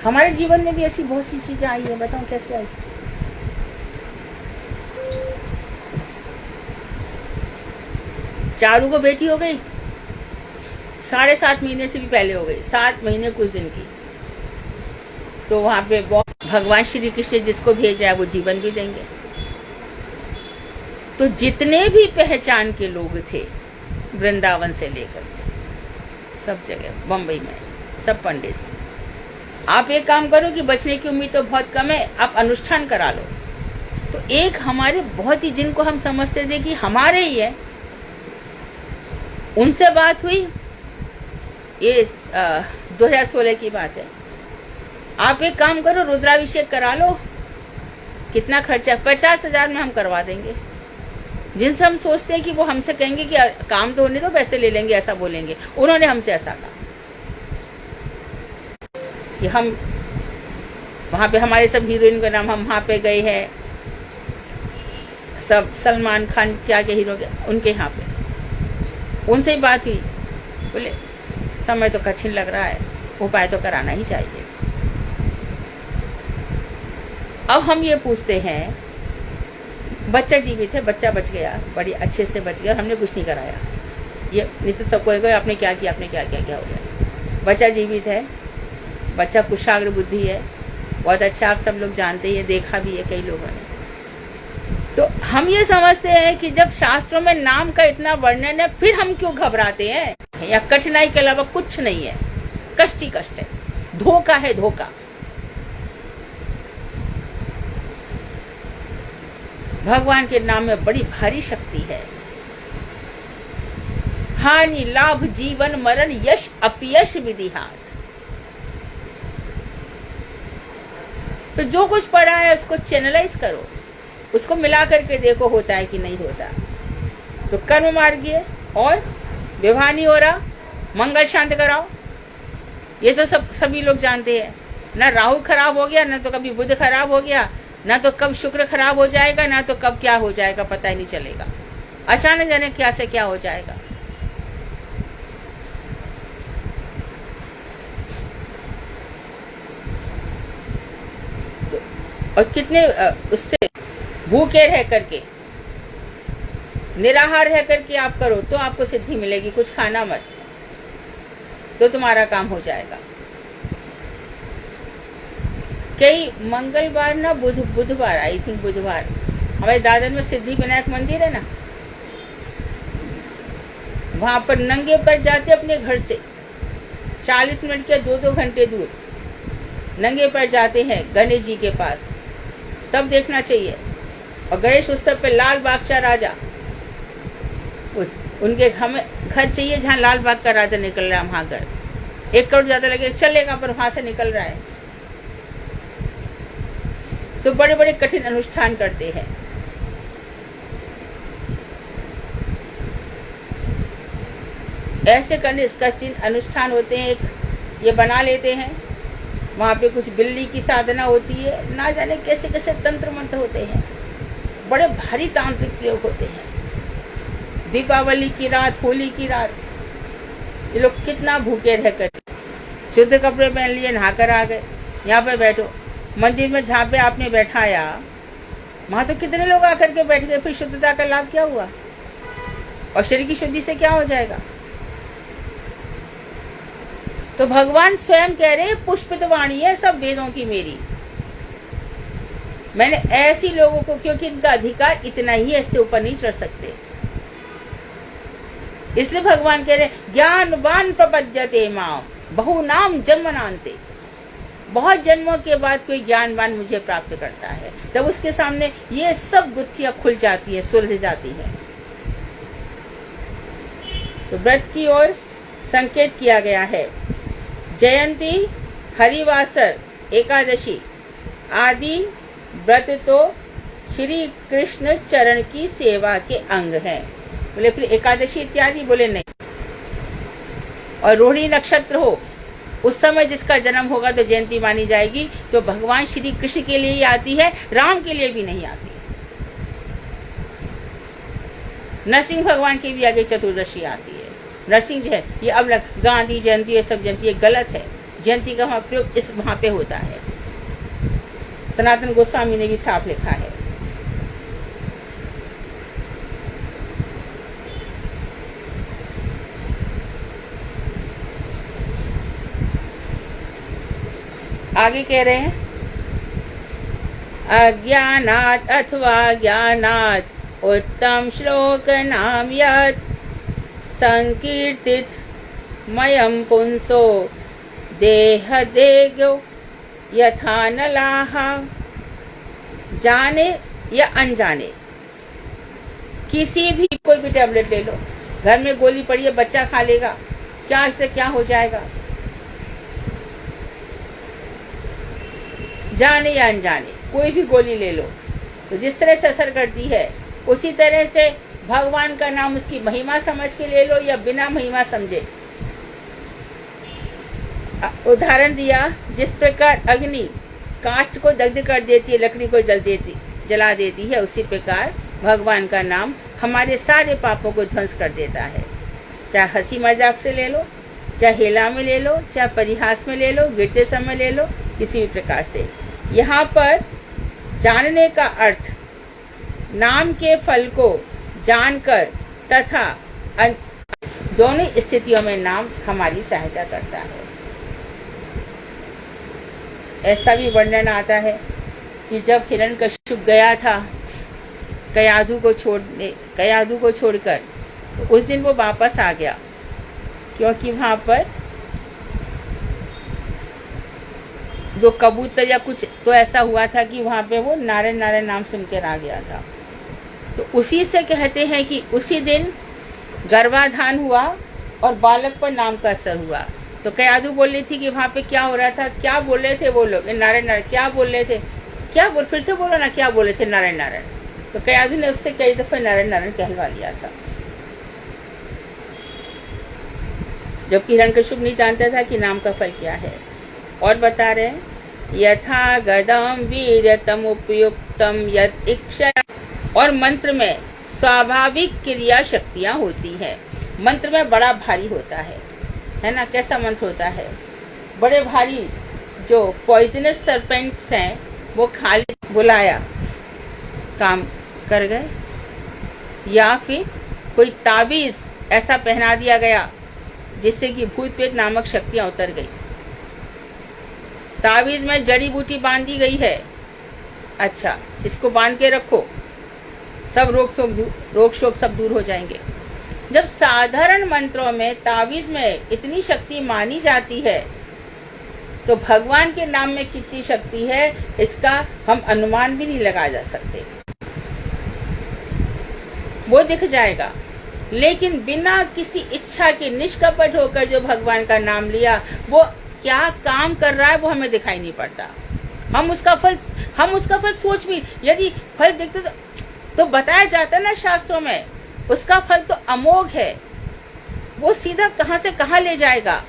A: हमारे जीवन में भी ऐसी बहुत सी चीजें आई है, बताओ कैसे आई। चारू को बेटी हो गई, 7.5 महीने से भी पहले हो गई, 7 महीने कुछ दिन की। तो वहां पे भगवान श्री कृष्ण जिसको भेजा है वो जीवन भी देंगे। तो जितने भी पहचान के लोग थे वृंदावन से लेकर सब जगह, बम्बई में सब पंडित, आप एक काम करो कि बचने की उम्मीद तो बहुत कम है, आप अनुष्ठान करा लो। तो एक हमारे बहुत ही, जिनको हम समझते थे कि हमारे ही है, उनसे बात हुई। ये 2016 की बात है। आप एक काम करो, रुद्राभिषेक करा लो। कितना खर्चा? 50,000 में हम करवा देंगे। जिनसे हम सोचते हैं कि वो हमसे कहेंगे कि काम तो होने दो, पैसे ले लेंगे, ऐसा बोलेंगे, उन्होंने हमसे ऐसा कहा कि हम वहां पे, हमारे सब हीरोइन का नाम, हम वहां पे गए हैं, सब सलमान खान क्या के हीरो के, उनके यहाँ पे उनसे ही बात हुई। बोले समय तो कठिन लग रहा है, उपाय तो कराना ही चाहिए। अब हम ये पूछते हैं, बच्चा जीवित है, बच्चा बच गया, बड़ी अच्छे से बच गया, हमने कुछ नहीं कराया। ये नहीं तो सब कोई आपने क्या किया, आपने क्या किया, क्या हो गया। बच्चा जीवित है, बच्चा कुशाग्र बुद्धि है, बहुत अच्छा, आप सब लोग जानते हैं, देखा भी है कई लोगों ने। तो हम ये समझते हैं कि जब शास्त्रों में नाम का इतना वर्णन है, फिर हम क्यों घबराते हैं। या कठिनाई के अलावा कुछ नहीं है, कष्ट ही कष्ट है, धोखा है, धोखा। भगवान के नाम में बड़ी भारी शक्ति है। हानि लाभ जीवन मरण यश अपयश विधि हाथ। तो जो कुछ पढ़ा है उसको चैनलाइज करो, उसको मिला करके देखो होता है कि नहीं होता। तो कर्म मार्गीय और विवाह नहीं हो रहा, मंगल शांत कराओ, ये तो सभी लोग जानते हैं। ना राहु खराब हो गया, ना तो कभी बुध खराब हो गया, ना तो कब शुक्र खराब हो जाएगा, ना तो कब क्या हो जाएगा पता ही नहीं चलेगा। अचानक जाने क्या से क्या हो जाएगा। और कितने उससे भूखे रह करके, निराहार रह करके आप करो तो आपको सिद्धि मिलेगी। कुछ खाना मत, तो तुम्हारा काम हो जाएगा। कई मंगलवार ना बुधवार, आई थिंक बुधवार, हमारे दादर में सिद्धि विनायक मंदिर है ना, वहां पर नंगे पर जाते अपने घर से 40 मिनट के 2-2 घंटे दूर नंगे पर जाते हैं गणेश जी के पास, तब देखना चाहिए। और गणेश उत्सव पे लाल बागचा राजा, उनके घर चाहिए जहाँ लाल बाग का राजा निकल रहा है, वहां घर 1 करोड़ ज्यादा लगे चलेगा, पर वहां से निकल रहा है। तो बड़े बड़े कठिन अनुष्ठान करते हैं। ऐसे कठिन अनुष्ठान होते हैं, एक ये बना लेते हैं, वहां पे कुछ बिल्ली की साधना होती है, ना जाने कैसे कैसे तंत्र मंत्र होते हैं, बड़े भारी तांत्रिक प्रयोग होते हैं। दीपावली की रात, होली की रात, ये लोग कितना भूखे रहकर शुद्ध कपड़े पहन लिए, नहाकर आ गए, यहाँ पे बैठो। मंदिर में जहाँ पे आपने बैठाया वहां तो कितने लोग आकर के बैठ गए, फिर शुद्धता का लाभ क्या हुआ? और शरीर की शुद्धि से क्या हो जाएगा? तो भगवान स्वयं कह रहे हैं पुष्पित वाणी है सब वेदों की मेरी, मैंने ऐसी लोगों को, क्योंकि इनका अधिकार इतना ही है, इससे ऊपर नहीं चढ़ सकते, इसलिए भगवान कह रहे ज्ञानवान प्रपद्यते माम बहुनाम जन्मनान्ते। बहुत जन्मों के बाद कोई ज्ञानवान मुझे प्राप्त करता है, तब उसके सामने ये सब गुत्थियां खुल जाती है, सुलझ जाती है। तो व्रत की ओर संकेत किया गया है। जयंती, हरिवासर, एकादशी आदि व्रत तो श्री कृष्ण चरण की सेवा के अंग हैं। बोले फिर एकादशी इत्यादि? बोले नहीं। और रोहिणी नक्षत्र हो उस समय जिसका जन्म होगा तो जयंती मानी जाएगी। तो भगवान श्री कृष्ण के लिए ही आती है, राम के लिए भी नहीं आती। नरसिंह भगवान की भी आगे चतुर्दशी आती है। नरसिंह जो है ये अब गांधी जयंती, ये सब जयंती, ये गलत है। जयंती का वहां प्रयोग इस वहां पे होता है। सनातन गोस्वामी ने भी साफ लिखा है। आगे कह रहे हैं अज्ञानात् अथवा ज्ञानात् उत्तम श्लोक नाम यत् संकीर्तित मयम पुंसो देह देगो यथा नलाहा। जाने या अनजाने किसी भी, कोई भी टैबलेट ले लो, घर में गोली पड़ी है, बच्चा खा लेगा, क्या इससे क्या हो जाएगा? जाने या अनजाने कोई भी गोली ले लो तो जिस तरह से असर करती है, उसी तरह से भगवान का नाम उसकी महिमा समझ के ले लो या बिना महिमा समझे। उदाहरण दिया, जिस प्रकार अग्नि काष्ठ को दग्ध कर देती है, लकड़ी को जला देती है, उसी प्रकार भगवान का नाम हमारे सारे पापों को ध्वंस कर देता है। चाहे हंसी मजाक से ले लो, चाहे हेला में ले लो, चाहे परिहास में ले लो, गिरते समय ले लो, किसी भी प्रकार से। यहाँ पर जानने का अर्थ नाम के फल को जानकर तथा दोनों स्थितियों में नाम हमारी सहायता करता है। ऐसा भी वर्णन आता है कि जब हिरण्यकश्यप गया था कयाधु को छोड़कर, तो उस दिन वो वापस आ गया, क्योंकि वहां पर 2 कबूतर या कुछ तो ऐसा हुआ था कि वहां पे वो नारायण नारायण नाम सुनकर आ गया था। तो उसी से कहते हैं कि उसी दिन गर्भाधान हुआ और बालक पर नाम का असर हुआ। तो तो कयादू बोल रही थी कि वहां पे क्या हो रहा था, क्या बोल रहे थे वो लोग, नारायण नारायण क्या बोल रहे थे, क्या बोल, फिर से बोलो ना, क्या बोले थे नारायण नारायण। तो कयादू ने उससे कई दफे नारायण नारायण कहलवा लिया था, जबकि हिरण्यकशिपु नहीं जानता था कि नाम का फल क्या है। और बता रहे हैं, यथा गदम वीर्यतम उपयुक्तम यत इच्छा। और मंत्र में स्वाभाविक क्रिया शक्तियां होती है। मंत्र में बड़ा भारी होता है ना। कैसा मंत्र होता है? बड़े भारी जो पॉइजनस सरपेंट्स हैं वो खाली बुलाया काम कर गए, या फिर कोई ताबीज ऐसा पहना दिया गया जिससे कि भूत प्रेत नामक शक्तियां उतर गई। ताबीज में जड़ी बूटी बांध दी गई है, अच्छा इसको बांध के रखो, सब रोग शोक सब दूर हो जाएंगे। जब साधारण मंत्रों में ताबीज में इतनी शक्ति मानी जाती है तो भगवान के नाम में कितनी शक्ति है इसका हम अनुमान भी नहीं लगा जा सकते। वो दिख जाएगा, लेकिन बिना किसी इच्छा के निष्कपट होकर जो भगवान का नाम लिया, वो क्या काम कर रहा है वो हमें दिखाई नहीं पड़ता। हम उसका फल सोच भी, यदि फल देखते तो बताया जाता है ना शास्त्रों में, उसका फल तो अमोघ है, वो सीधा कहां से कहां ले जाएगा।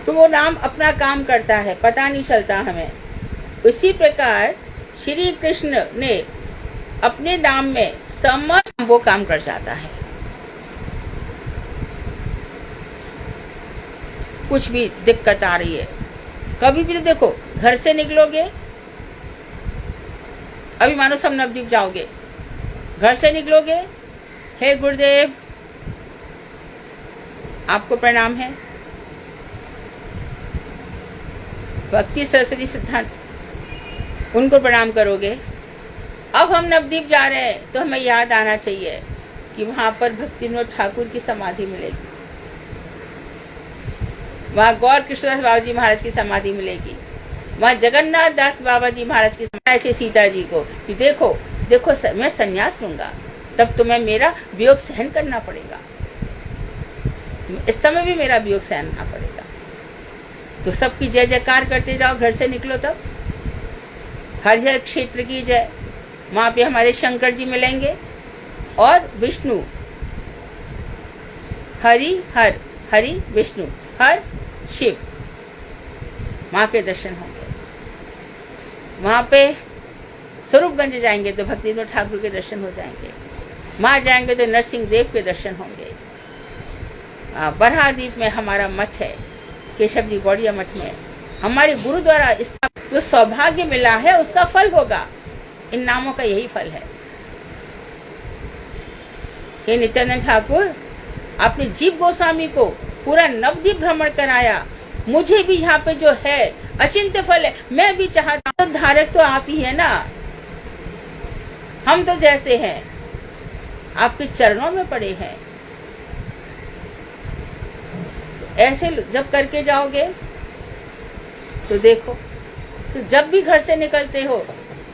A: तो वो नाम अपना काम करता है, पता नहीं चलता हमें। उसी प्रकार श्री कृष्ण ने अपने नाम में समस्त वो काम कर जाता है। कुछ भी दिक्कत आ रही है, कभी भी तो देखो, घर से निकलोगे, अभी मानो सब नवद्वीप जाओगे, घर से निकलोगे, हे गुरुदेव आपको प्रणाम है, भक्ति सरस्वती सिद्धांत उनको प्रणाम करोगे। अब हम नवद्वीप जा रहे हैं तो हमें याद आना चाहिए कि वहां पर भक्ति विनोद ठाकुर की समाधि मिलेगी, वहां गौर कृष्णदास बाबा जी महाराज की समाधि मिलेगी, वहां जगन्नाथ दास बाबा जी महाराज की समाधि थे सीता जी को कि देखो देखो मैं संन्यास लूंगा, तब तुम्हें मेरा वियोग सहन करना पड़ेगा, इस समय भी मेरा वियोग सहना पड़ेगा। तो सबकी जय जयकार करते जाओ, घर से निकलो तब। हरिहर क्षेत्र की जय, वहां पे हमारे शंकर जी मिलेंगे और विष्णु, हरि हर, हरि विष्णु, हर शिव, माँ के दर्शन होंगे। वहां पे स्वरूपगंज जाएंगे तो भक्ति विनोद ठाकुर के दर्शन हो जाएंगे, वहां जाएंगे तो नरसिंह देव के दर्शन होंगे। बरहादीप में हमारा मठ है, केशव जी गौड़िया मठ में हमारे गुरु द्वारा जो सौभाग्य मिला है उसका फल होगा। इन नामों का यही फल है। हे नित्यानंद ठाकुर, आपने जीव गोस्वामी को पूरा नवद्वीप भ्रमण कराया, मुझे भी यहाँ पे जो है अचिंत्य फल है, मैं भी चाहता हूँ। धारक तो आप ही है ना, हम तो जैसे हैं आपके चरणों में पड़े हैं। तो ऐसे जब करके जाओगे तो देखो, तो जब भी घर से निकलते हो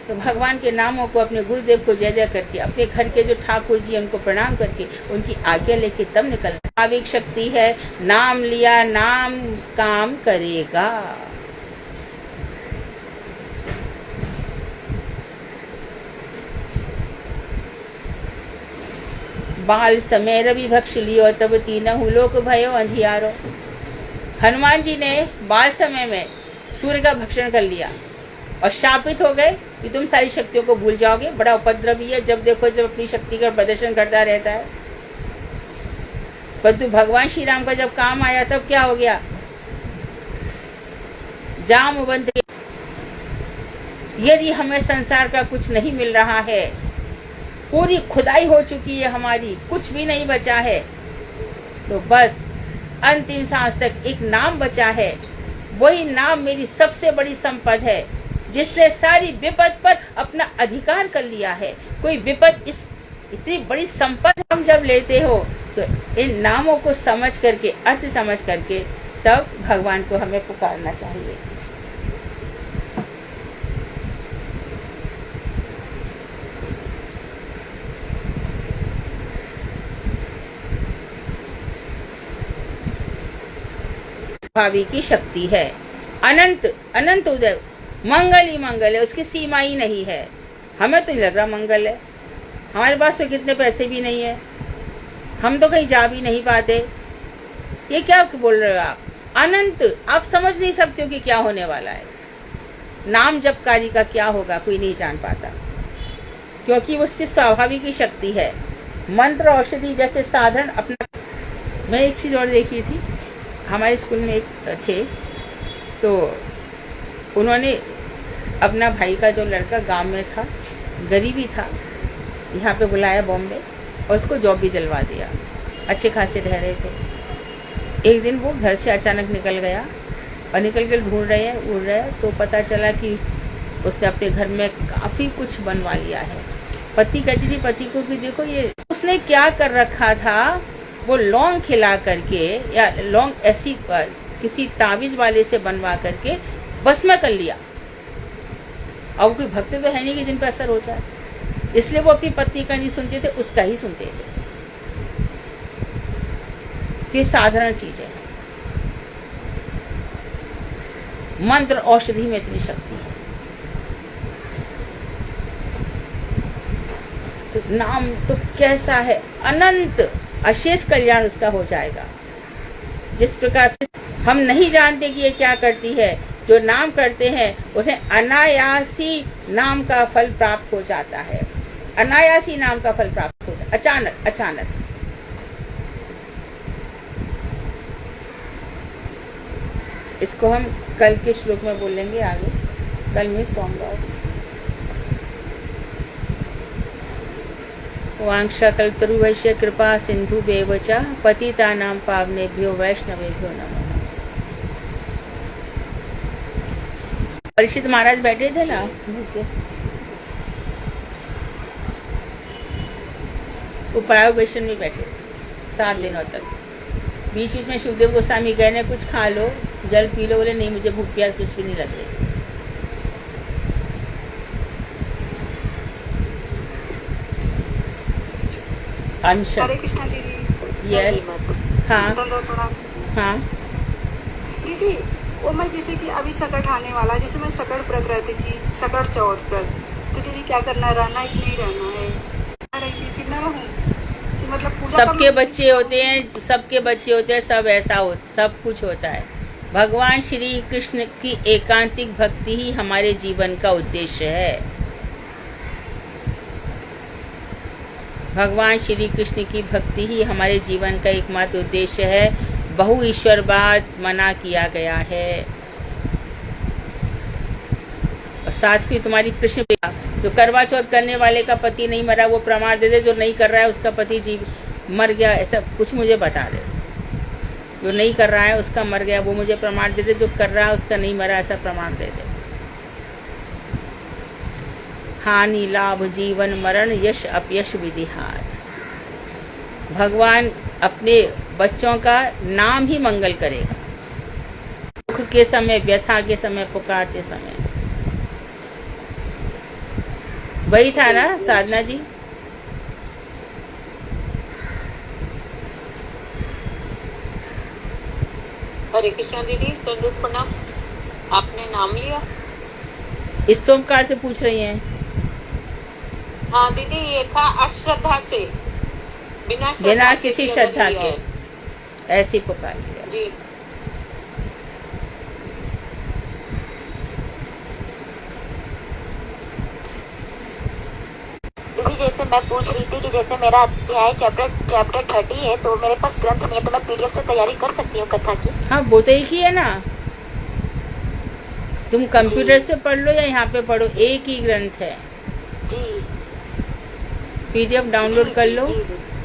A: तो भगवान के नामों को, अपने गुरुदेव को जय जय करके, अपने घर के जो ठाकुर जी उनको प्रणाम करके, उनकी आज्ञा लेके तब निकलना। स्वाभाविक शक्ति है, नाम लिया नाम काम करेगा। बाल समय रवि भक्ष लियो तब तीनहु लोक भयो अंधियारो। हनुमान जी ने बाल समय में सूर्य का भक्षण कर लिया और शापित हो गए कि तुम सारी शक्तियों को भूल जाओगे। बड़ा उपद्रवी है, जब देखो जब अपनी शक्ति का प्रदर्शन करता रहता है। परंतु भगवान श्री राम का जब काम आया तब क्या हो गया, जामवंत। यदि हमें संसार का कुछ नहीं मिल रहा है, पूरी खुदाई हो चुकी है हमारी, कुछ भी नहीं बचा है, तो बस अंतिम सांस तक एक नाम बचा है। वही नाम मेरी सबसे बड़ी संपद है, जिसने सारी विपद पर अपना अधिकार कर लिया है। कोई विपद, इस इतनी बड़ी संपद हम जब लेते हो तो इन नामों को समझ करके, अर्थ समझ करके तब भगवान को हमें पुकारना चाहिए। भावी की शक्ति है। अनंत अनंत उदय, मंगल ही मंगल है, उसकी सीमा ही नहीं है। हमें तो नहीं लग रहा मंगल है, हमारे पास तो कितने पैसे भी नहीं है, हम तो कहीं जा भी नहीं पाते। ये क्या बोल रहे हो आप? अनंत, आप समझ नहीं सकते हो कि क्या होने वाला है। नाम जपकारी का क्या होगा कोई नहीं जान पाता, क्योंकि वो उसकी स्वाभाविक शक्ति है। मंत्र औषधि जैसे साधन अपना। मैं एक चीज और देखी थी, हमारे स्कूल में एक थे, तो उन्होंने अपना भाई का जो लड़का गांव में था, गरीबी था, यहाँ पे बुलाया बॉम्बे और उसको जॉब भी दिलवा दिया। अच्छे खासे रह रहे थे। एक दिन वो घर से अचानक निकल गया और निकल कर ढूंढ रहे हैं, उड़ रहे हैं, तो पता चला कि उसने अपने घर में काफी कुछ बनवा लिया है। पति कहती थी पति को कि देखो ये उसने क्या कर रखा था, वो लौंग खिला करके या लौंग ऐसी किसी तावीज वाले से बनवा करके बस में कर लिया। अब कोई भक्त तो है नहीं कि जिन पर असर हो जाए, इसलिए वो अपनी पत्नी का नहीं सुनते थे, उसका ही सुनते थे। तो ये साधारण चीज है। मंत्र औषधि में इतनी शक्ति है। तो नाम तो कैसा है, अनंत अशेष कल्याण उसका हो जाएगा। जिस प्रकार से हम नहीं जानते कि ये क्या करती है, जो नाम करते हैं उन्हें अनायासी नाम का फल प्राप्त हो जाता है। अनायासी नाम का फल प्राप्त हो जाता, अचानक अचानक। इसको हम कल के श्लोक में बोलेंगे आगे, कल में सोमवार। वांक्षा कल्पतरुवैश्य कृपा सिंधु बेवचा पतितानां पावनेभ्यो वैष्णवेभ्यो नमः। परीक्षित महाराज बैठे थे ना, वो परावैशन में बैठे थे 7 दिनों तक। बीच बीच में सुखदेव गोस्वामी गए ने कुछ खा लो, जल पी लो, बोले नहीं मुझे भूख प्यास कुछ भी नहीं लग रही।
C: हरे कृष्णा दीदी।
A: यस, हाँ हाँ
C: दीदी, वो मैं जैसे कि अभी सकट आने वाला, जैसे मैं सकट व्रत रहती थी, सकट चौथ व्रत, तो दीदी क्या करना है, रहना है कि नहीं रहना है? रही थी फिर ना रहूं कि मतलब पूजा
A: सबके बच्चे होते हैं, सबके बच्चे होते हैं, सब ऐसा हो, सब कुछ होता है। भगवान श्री कृष्ण की एकांतिक भक्ति ही हमारे जीवन का उद्देश्य है। भगवान श्री कृष्ण की भक्ति ही हमारे जीवन का एकमात्र उद्देश्य है। बहु ईश्वरवाद मना किया गया है। और सास की तुम्हारी कृष्ण जो करवा चौथ करने वाले का पति नहीं मरा वो प्रमाण दे दे, जो नहीं कर रहा है उसका पति मर गया, ऐसा कुछ मुझे बता दे। जो नहीं कर रहा है उसका मर गया वो मुझे प्रमाण दे दे, जो कर रहा है उसका नहीं मरा ऐसा प्रमाण दे दे। हानि लाभ जीवन मरण यश अपयश विधिहात। भगवान अपने बच्चों का नाम ही मंगल करेगा। दुख के समय, व्यथा के समय, पुकारते समय। वही था ना साधना जी?
B: हरे कृष्णा दीदी, दंडवत प्रणाम। आपने नाम लिया?
A: स्तोमकार से पूछ रही हैं।
B: हाँ दीदी, ये था अश्रद्धा से,
A: बिना किसी श्रद्धा के ऐसी पुकार लिया
B: जी।
D: दीदी जैसे मैं पूछ रही थी कि जैसे मेरा अध्याय चैप्टर 30 है, तो मेरे पास ग्रंथ नहीं है, तो मैं पीडीएफ से तैयारी कर सकती हूँ कथा की?
A: हाँ वो तो एक ही है ना, तुम कंप्यूटर से पढ़ लो या यहाँ पे पढ़ो, एक ही ग्रंथ है
D: जी।
A: पीडीएफ डाउनलोड कर लो।
D: जी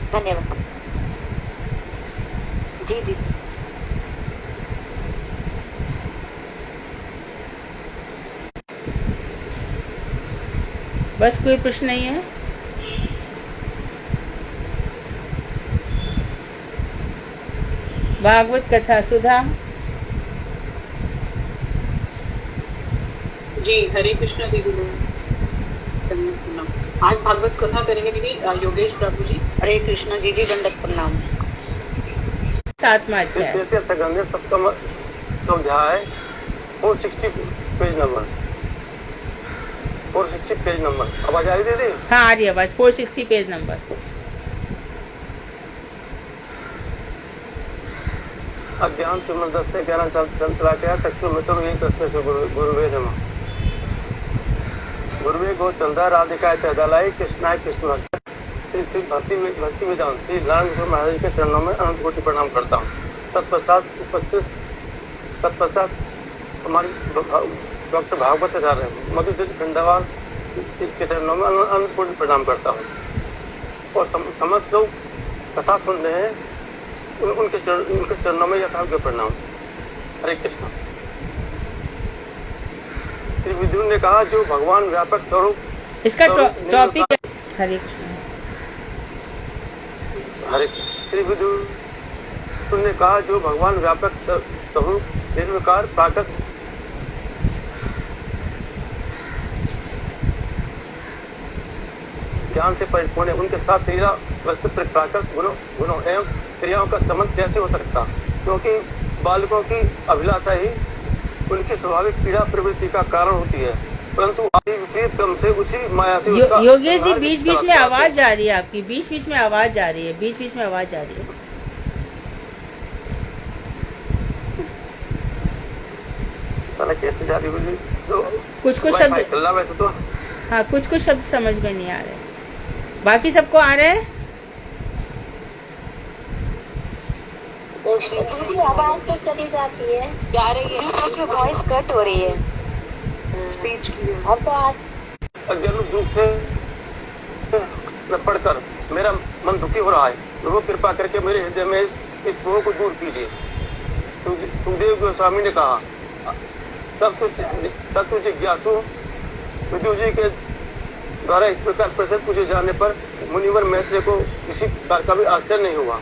D: धन्यवाद जी दीदी।
A: बस कोई प्रश्न नहीं है? भागवत कथा सुधा
E: जी। हरे कृष्णा दीदी, आज भागवत कथा करेंगे दीदी योगेश प्रभु जी।
F: हरे कृष्णा दीदी, दंडक प्रणाम।
A: 7वां अध्याय।
F: अध्याय 460 पेज नंबर 460 पेज नंबर। आवाज आ रही दीदी?
A: हाँ आ रही है आवाज। 460 पेज नंबर।
F: अज्ञान सुमंदस्य ज्ञान चंचलाकया चक्षुर्मित्रम ये तस्मै गुरुवे नमः। गुरुवे गोचंदा राधिकाय चदालाई कृष्णाय कृष्ण श्री भक्ति वेदांत श्री नारायण महाराज के चरणों में अनंत कोटि प्रणाम करता हूँ। तत्पश्चात हमारी डॉक्टर भागवत आचार्य मधुसूदन खंडवाल के चरणों में अनंत कोटि प्रणाम करता हूँ। और समस्त लोग कथा सुन रहे हैं, उनके चरणों में यथार्थ प्रणाम। हरे कृष्ण। श्री विद्युत ने कहा जो भगवान व्यापक स्वरूप,
A: इसका टॉपिक हरे कृष्ण।
F: हरे श्री विद्युत ने कहा जो भगवान व्यापक स्वरूप निर्विकार प्राकृत ज्ञान से परिपूर्ण है, उनके साथ तेरा वस्तु प्राकृत गुणों एवं क्रियाओं का संबंध कैसे हो सकता? क्योंकि बालकों की अभिलाषा ही उनकी स्वाभाविक पीड़ा प्रवृत्ति का कारण होती है, परंतु विपरीत क्रम से उसी माया से
A: योगेश जी बीच बीच में आवाज जा रही है आपकी, बीच बीच में आवाज जा रही है, बीच बीच में आवाज जा रही है।
F: कैसे जा रही है? तो
A: कुछ शब्द
F: वैसे तो
A: हाँ कुछ शब्द समझ में नहीं आ रहे, बाकी सबको आ रहे हैं।
D: आवाज तो चली जाती है,
B: जा रही है,
D: वॉइस कट हो रही है।
C: स्पीच की
D: अब तो आज
F: अज्ञान दुख से पढ़कर मेरा मन दुखी हो रहा है, वो कृपा करके मेरे हृदय में इस मोह को दूर कीजिए। सुखदेव गोस्वामी ने कहा तत्व जिज्ञासु विदुर जी के द्वारा इस प्रकार प्रश्न पूछे जाने पर मुनिवर मैत्रेय को किसी प्रकार का भी आश्चर्य नहीं हुआ।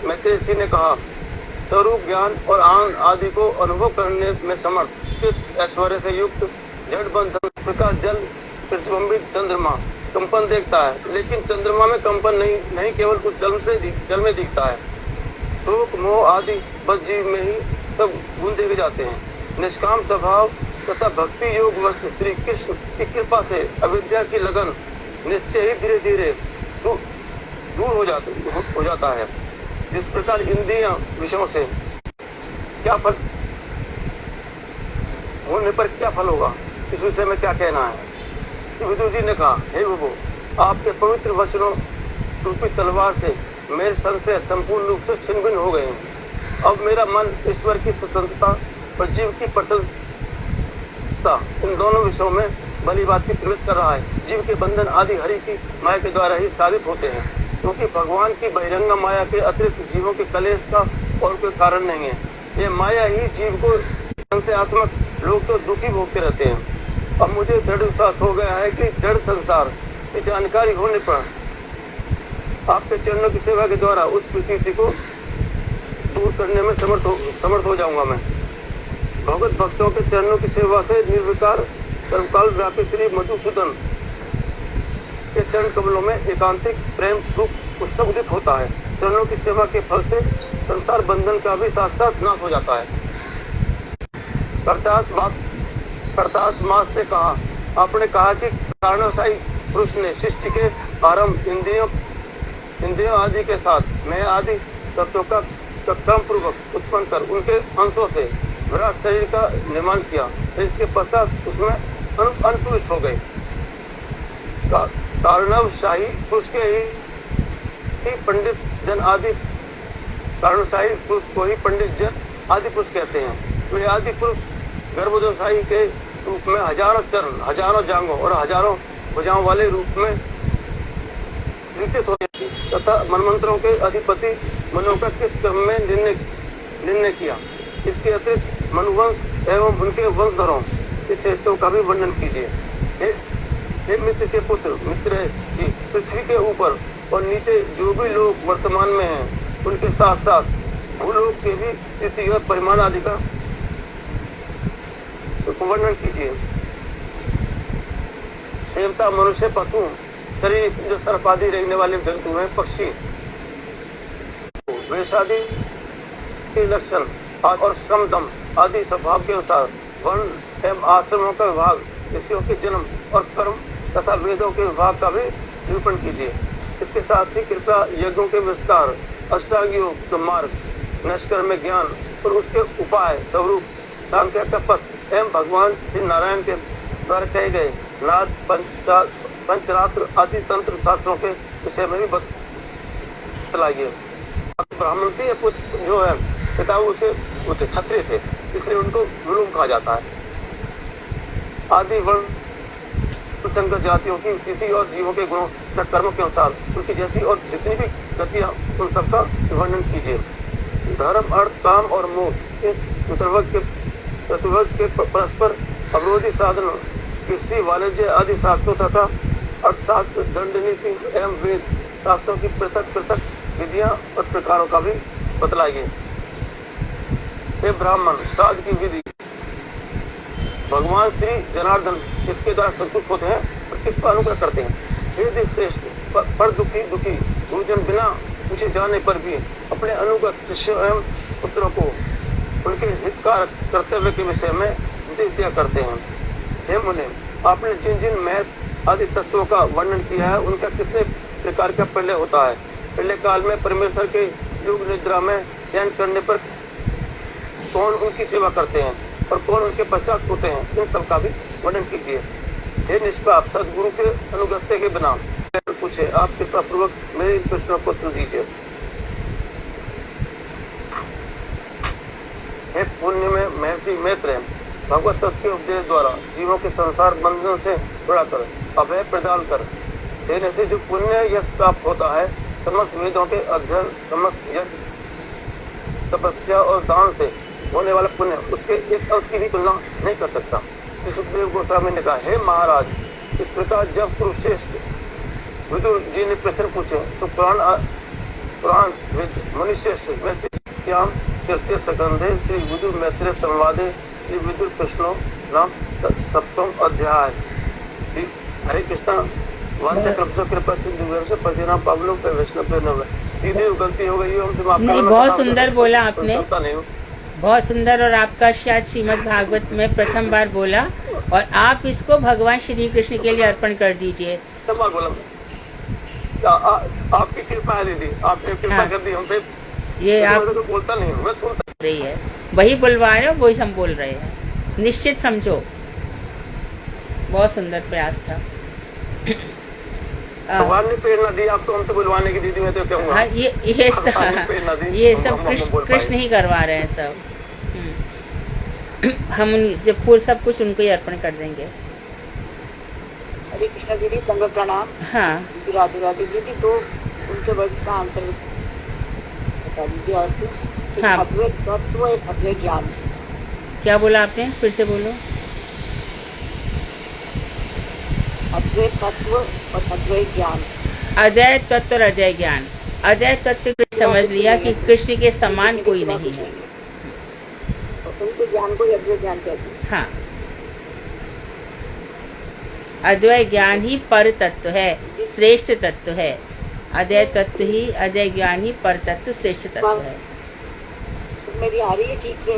F: मैत्रेय जी ने कहा स्वरूप ज्ञान और आनंद आदि को अनुभव करने में समर्थ ऐश्वर्य से युक्त जड़ बंधन प्रकाश जल प्रतिबिंबित चंद्रमा कंपन देखता है, लेकिन चंद्रमा में कंपन नहीं केवल कुछ जल में दिखता है। शोक मोह आदि बस जीव में ही सब गुण देखे जाते हैं। निष्काम स्वभाव तथा भक्ति योग वस्तु श्री कृष्ण की कृपा से अविद्या की लगन निश्चय ही धीरे धीरे दूर हो जाता है। जिस प्रकार इंद्रियां विषयों से क्या फल होने पर क्या फल होगा, इस विषय में क्या कहना है? विदुर जी ने कहा हे प्रभु, आपके पवित्र वचनों रूपी तलवार से मेरे संशय संपूर्ण रूप से छिन्न-भिन्न हो गए हैं। अब मेरा मन ईश्वर की स्वतंत्रता और जीव की पटलता इन दोनों विषयों में भली बात की प्रवृत्ति कर रहा है। जीव के बंधन आदि हरि की माया के द्वारा ही साबित होते हैं, क्योंकि भगवान की बहिरंग माया के अतिरिक्त जीवों के कलेश का और कोई कारण नहीं है। ये माया ही जीव को संशयात्मक लोग तो दुखी भोगते रहते हैं। अब मुझे दृढ़ विश्वास हो गया है कि जड़ संसार की जानकारी होने पर आपके चरणों की सेवा के द्वारा उस प्रकृति को दूर करने में समर्थ हो जाऊंगा। मैं भगवत भक्तों के चरणों की सेवा से निर्विकार सर्वकाल व्यापी श्री मधुसूदन के चरण कमलों में एकांतिक प्रेम सुख उत्सव उदित होता है। चरणों की सेवा के फल से संसार बंधन का भी साथ साथ नाश हो जाता है। करतास मास से कहा आपने कहा कि कारणशाही पुरुष ने सृष्टि के आरंभ इंद्रियों आदि के साथ मैं आदि तत्वों का क्रम पूर्वक उत्पन्न कर उनके अंशों से विराट शरीर का निर्माण किया। इसके पश्चात उसमें अनुप्रविष्ट हो गए। कारणशाही पुरुष के ही पंडित जन आदि कारणशाही पुरुष को ही पंडित जन आदि पुरुष कहते हैं। वे आदि पुरुष गर्भोदशाही के रूप में हजारों चरण, हजारों जांघों और हजारों भुजाओं वाले रूप में विकसित होते थे तथा मनमंत्रों के अधिपति मनु का किस क्रम में निर्णय किया। इसके अतिरिक्त मनुवंश एवं उनके वंशधरों के श्रेष्ठों का भी वर्णन कीजिए। हे मित्र के पुत्र मित्र जी, पृथ्वी के ऊपर और नीचे जो भी लोग वर्तमान में हैं, उनके साथ साथ भूलोक के भी स्थिति और परिमाण आदि का वर्णन कीजिए। देवता, मनुष्य, पशु, शरीर जो सर्प आदि रहने वाले जंतु हैं, पक्षी, वैशादी के लक्षण और श्रम दम आदि स्वभाव के अनुसार वर्ण एवं आश्रमों का विभाग, ऋषियों के जन्म और कर्म तथा वेदों के विभाग का भी निरूपण कीजिए। इसके साथ ही कृपया यज्ञों के विस्तार, अष्टांग योग मार्ग, नष्कर्म ज्ञान और उसके उपाय स्वरूप, सांख्य का पथ एवं भगवान श्री नारायण के द्वारा कहे गए नाद पंचरात्र आदि तंत्र शास्त्रों के विषय में भी बतलाइए। ब्राह्मण थे जो है पिता उसे क्षत्रिय थे, इसलिए उनको मुलुम कहा जाता है। आदि वर्ण संकर जातियों की स्थिति और जीवों के गुणों तथा कर्मों के अनुसार उनकी जैसी और जितनी भी गतियां उन सबका वर्णन कीजिए। धर्म, अर्थ, काम और मोह इस चतुर्वर्ग के परस्पर अवरोधी साधन कृषि, वाणिज्य आदि शास्त्रों तथा अर्थशास्त्र, दंड नीति एवं वेद शास्त्रों की पृथक पृथक विधियां और प्रकारों का भी बतलाइए। हे ब्राह्मण, श्राद्ध की विधि भगवान श्री जनार्दन किसके द्वारा संतुष्ट होते हैं और किसका अनुग्रह करते हैं। हे देवश्रेष्ठ, पर दुखी गुरुजन बिना पूछे जाने पर भी अपने अनुगत शिष्यों एवं पुत्रों को उनके हितकार कर्तव्य के विषय में उपदेश दिया करते हैं। हे मुने, आपने जिन जिन महत्व आदि तत्वों का वर्णन किया है उनका कितने प्रकार का प्रलय होता है। प्रलय काल में परमेश्वर के योग निद्रा में ध्यान करने पर कौन उनकी सेवा करते हैं और कौन उनके पश्चात होते हैं, इन सब का भी वर्णन कीजिए। हे निष्पाप, सदगुरु के अनुगत्य के बिना पूछे आप कृपा पूर्वक मेरे इन प्रश्नों को उत्तर दीजिए। हे पुण्य में महर्षि मैत्र, भगवत तत्व के उपदेश द्वारा जीवों के संसार बंधनों से छुड़ाकर अभय प्रदान कर देने से जो पुण्य यश प्राप्त होता है, समस्त वेदों के अध्ययन, समस्त यज्ञ, तपस्या और दान से होने वाला पुण्य उसके एक अंश की भी तुलना नहीं कर सकता। सुखदेव गोस्वामी ने कहा, हे महाराज, इस प्रकार जब कुरुश्रेष्ठ विदुर जी ने प्रश्न पूछे तो पुराण मुनिश्रेष्ठ श्याम कृत्य सकंधे श्री विदुर मैत्रेय संवादे श्री विदुर कृष्णो नाम सप्तम अध्याय। हरे कृष्णा। कृपा से परिणाम पावलों पे वैष्णव पे नव सीधे गलती हो गई हमसे माफ करना।
A: नहीं, बहुत सुंदर बोला आपने, बहुत सुंदर। और आपका शायद श्रीमद् भागवत में प्रथम बार बोला और आप इसको भगवान श्री कृष्ण के लिए अर्पण कर दीजिए।
F: आपकी कृपा है दीदी, आपने कृपा कर दी हम पे।
A: ये आप
F: तो बोलता नहीं, मैं सुनता
A: रही है, वही बुलवा रहे हो, वही हम बोल रहे हैं, निश्चित समझो। बहुत सुंदर प्रयास था।
F: भगवान ने प्रेरणा दी आपको हमसे बुलवाने की दीदी, मैं तो कहूँगा।
A: हाँ, ये सब कृष्ण ही करवा रहे हैं सब। हम जब सब कुछ उनको ही अर्पण कर देंगे।
C: हरे कृष्णा दीदी, दंडवत प्रणाम।
A: हाँ
C: दीदी, राधे राधे दीदी। तो उनके वर्ड्स का आंसर बता दीजिए। और
A: हाँ।
C: अद्वैत तत्व, अद्वैत ज्ञान।
A: क्या बोला आपने, फिर से बोलो।
C: अद्वैत तत्व और अद्वैत ज्ञान।
A: अद्वैत तत्व और अद्वैत ज्ञान। अद्वैत तत्व को समझ लिया कि कृष्ण के समान कोई नहीं है।
C: उनके ज्ञान को अद्वैत ज्ञान कहते हैं।
A: हाँ, अद्वैत ज्ञान ही पर तत्व है, श्रेष्ठ तत्व है। अद्वैत तत्व ही, अद्वैत ज्ञान ही पर तत्व श्रेष्ठ तत्व है।
C: मेरी आ रही है ठीक से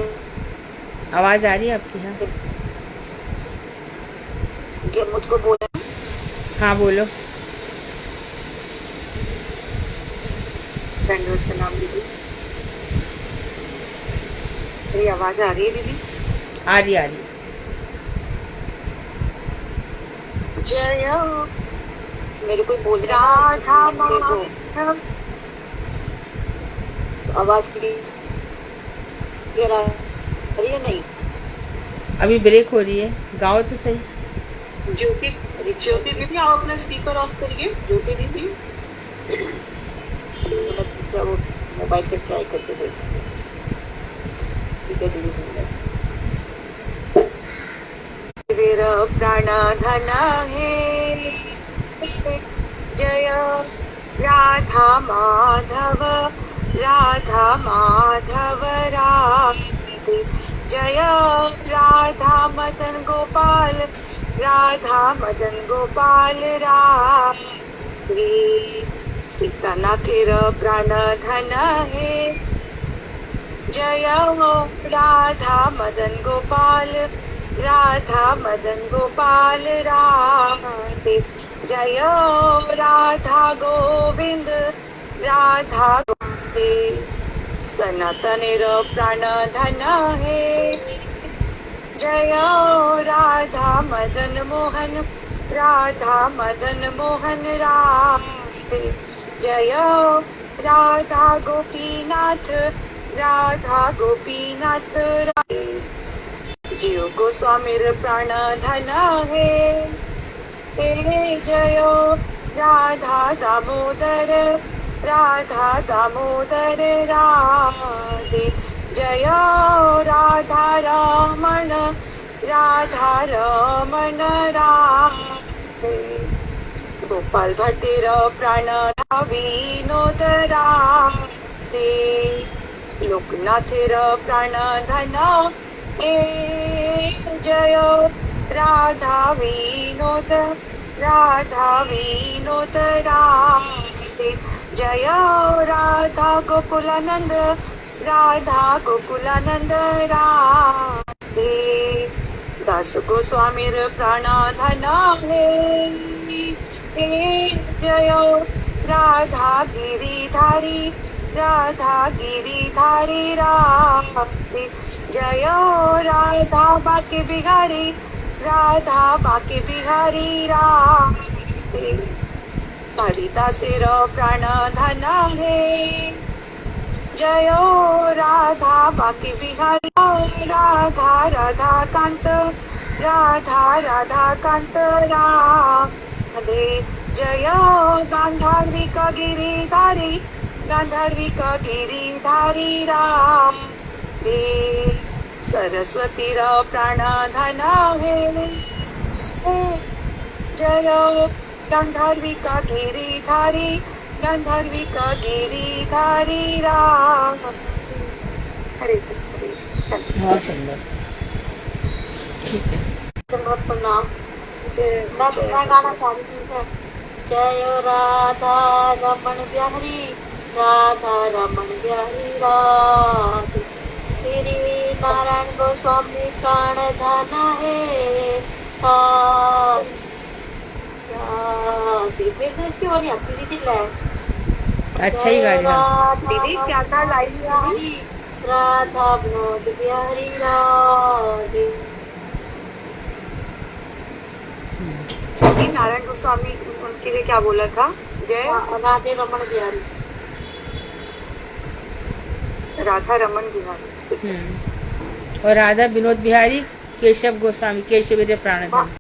A: आवाज आ रही है आपकी? हाँ
C: क्या मुझको बोले?
A: हाँ बोलो।
C: दंडवत का नाम दीदी। मेरी आवाज आ रही है दीदी?
A: आ रही आ रही।
C: जय मेरे को बोल राधा आवाज क्लियर आ रही है? नहीं,
B: अभी ब्रेक हो रही है, गाओ तो सही।
E: ज्योति दीदी आप अपना स्पीकर ऑफ करिए। ज्योति दीदी
C: वो मोबाइल पे ट्राई करते थे। ठीक है दीदी। मेरा प्राण धन है जय राधा माधव, राधा माधव राधे, जय राधा मदन गोपाल, राधा मदन गोपाल राधे। सीतानाथेर प्राण धन है जय हो राधा मदन गोपाल, राधा मदन गोपाल राधे। जय हो राधा गोविंद, राधा गोविंद। सनातनेर प्राण धन है। जय हो राधा मदन मोहन, राधा मदन मोहन राधे। जय हो राधा गोपीनाथ, राधा गोपीनाथ राधे। जीव गोस्वामीर प्राण धन है। जय हो राधा दामोदर, राधा दामोदर राधे। जय हो राधा रमण, राधा रमण राधे। गोपाल भट्टेर प्राण विनोद राधे। लोकनाथेर प्राण धन जय हो राधा विनोद, राधा विनोद राधे। जय हो राधा गोकुलानंद, राधा गोकुलानंद राधे। दास गोस्वामीर प्राण धन है। जय हो राधा गिरिधारी, राधा गिरिधारी राधे। जय हो राधा बाके बिहारी, राधा बाके बिहारी राधे। हरिदासेर प्राण धन है। जय हो राधा बाके बिहारी, राधा राधा कांत, राधा राधा कांत राधे। जय हो गांधार्विक गिरिधारी, गांधार्विक गिरिधारी राधे। सरस्वतीर प्राण धन है। जय हो गांधार्विक गिरिधारी, गांधार्विक गिरिधारी राधे। हरे कृष्ण।
A: बहुत सुंदर। ठीक है।
D: बहुत प्रणाम। मैं गाना चाह रही थी सर। जय हो राधा रमन बिहारी, राधा रमन बिहारी राधे। श्री नारायण गोस्वामी प्राण धन है। फिर से इसकी वाली अपनी दीदी लाए।
A: अच्छा ही गा रही हो।
C: दीदी क्या था लाइन
D: बिहारी, राधा विनोद बिहारी राधे।
C: नारायण गोस्वामी उनके लिए क्या बोला था? जय
D: राधे रमन बिहारी,
C: राधा रमन बिहारी।
A: और राधा विनोद बिहारी केशव गोस्वामी, केशव प्राण धन।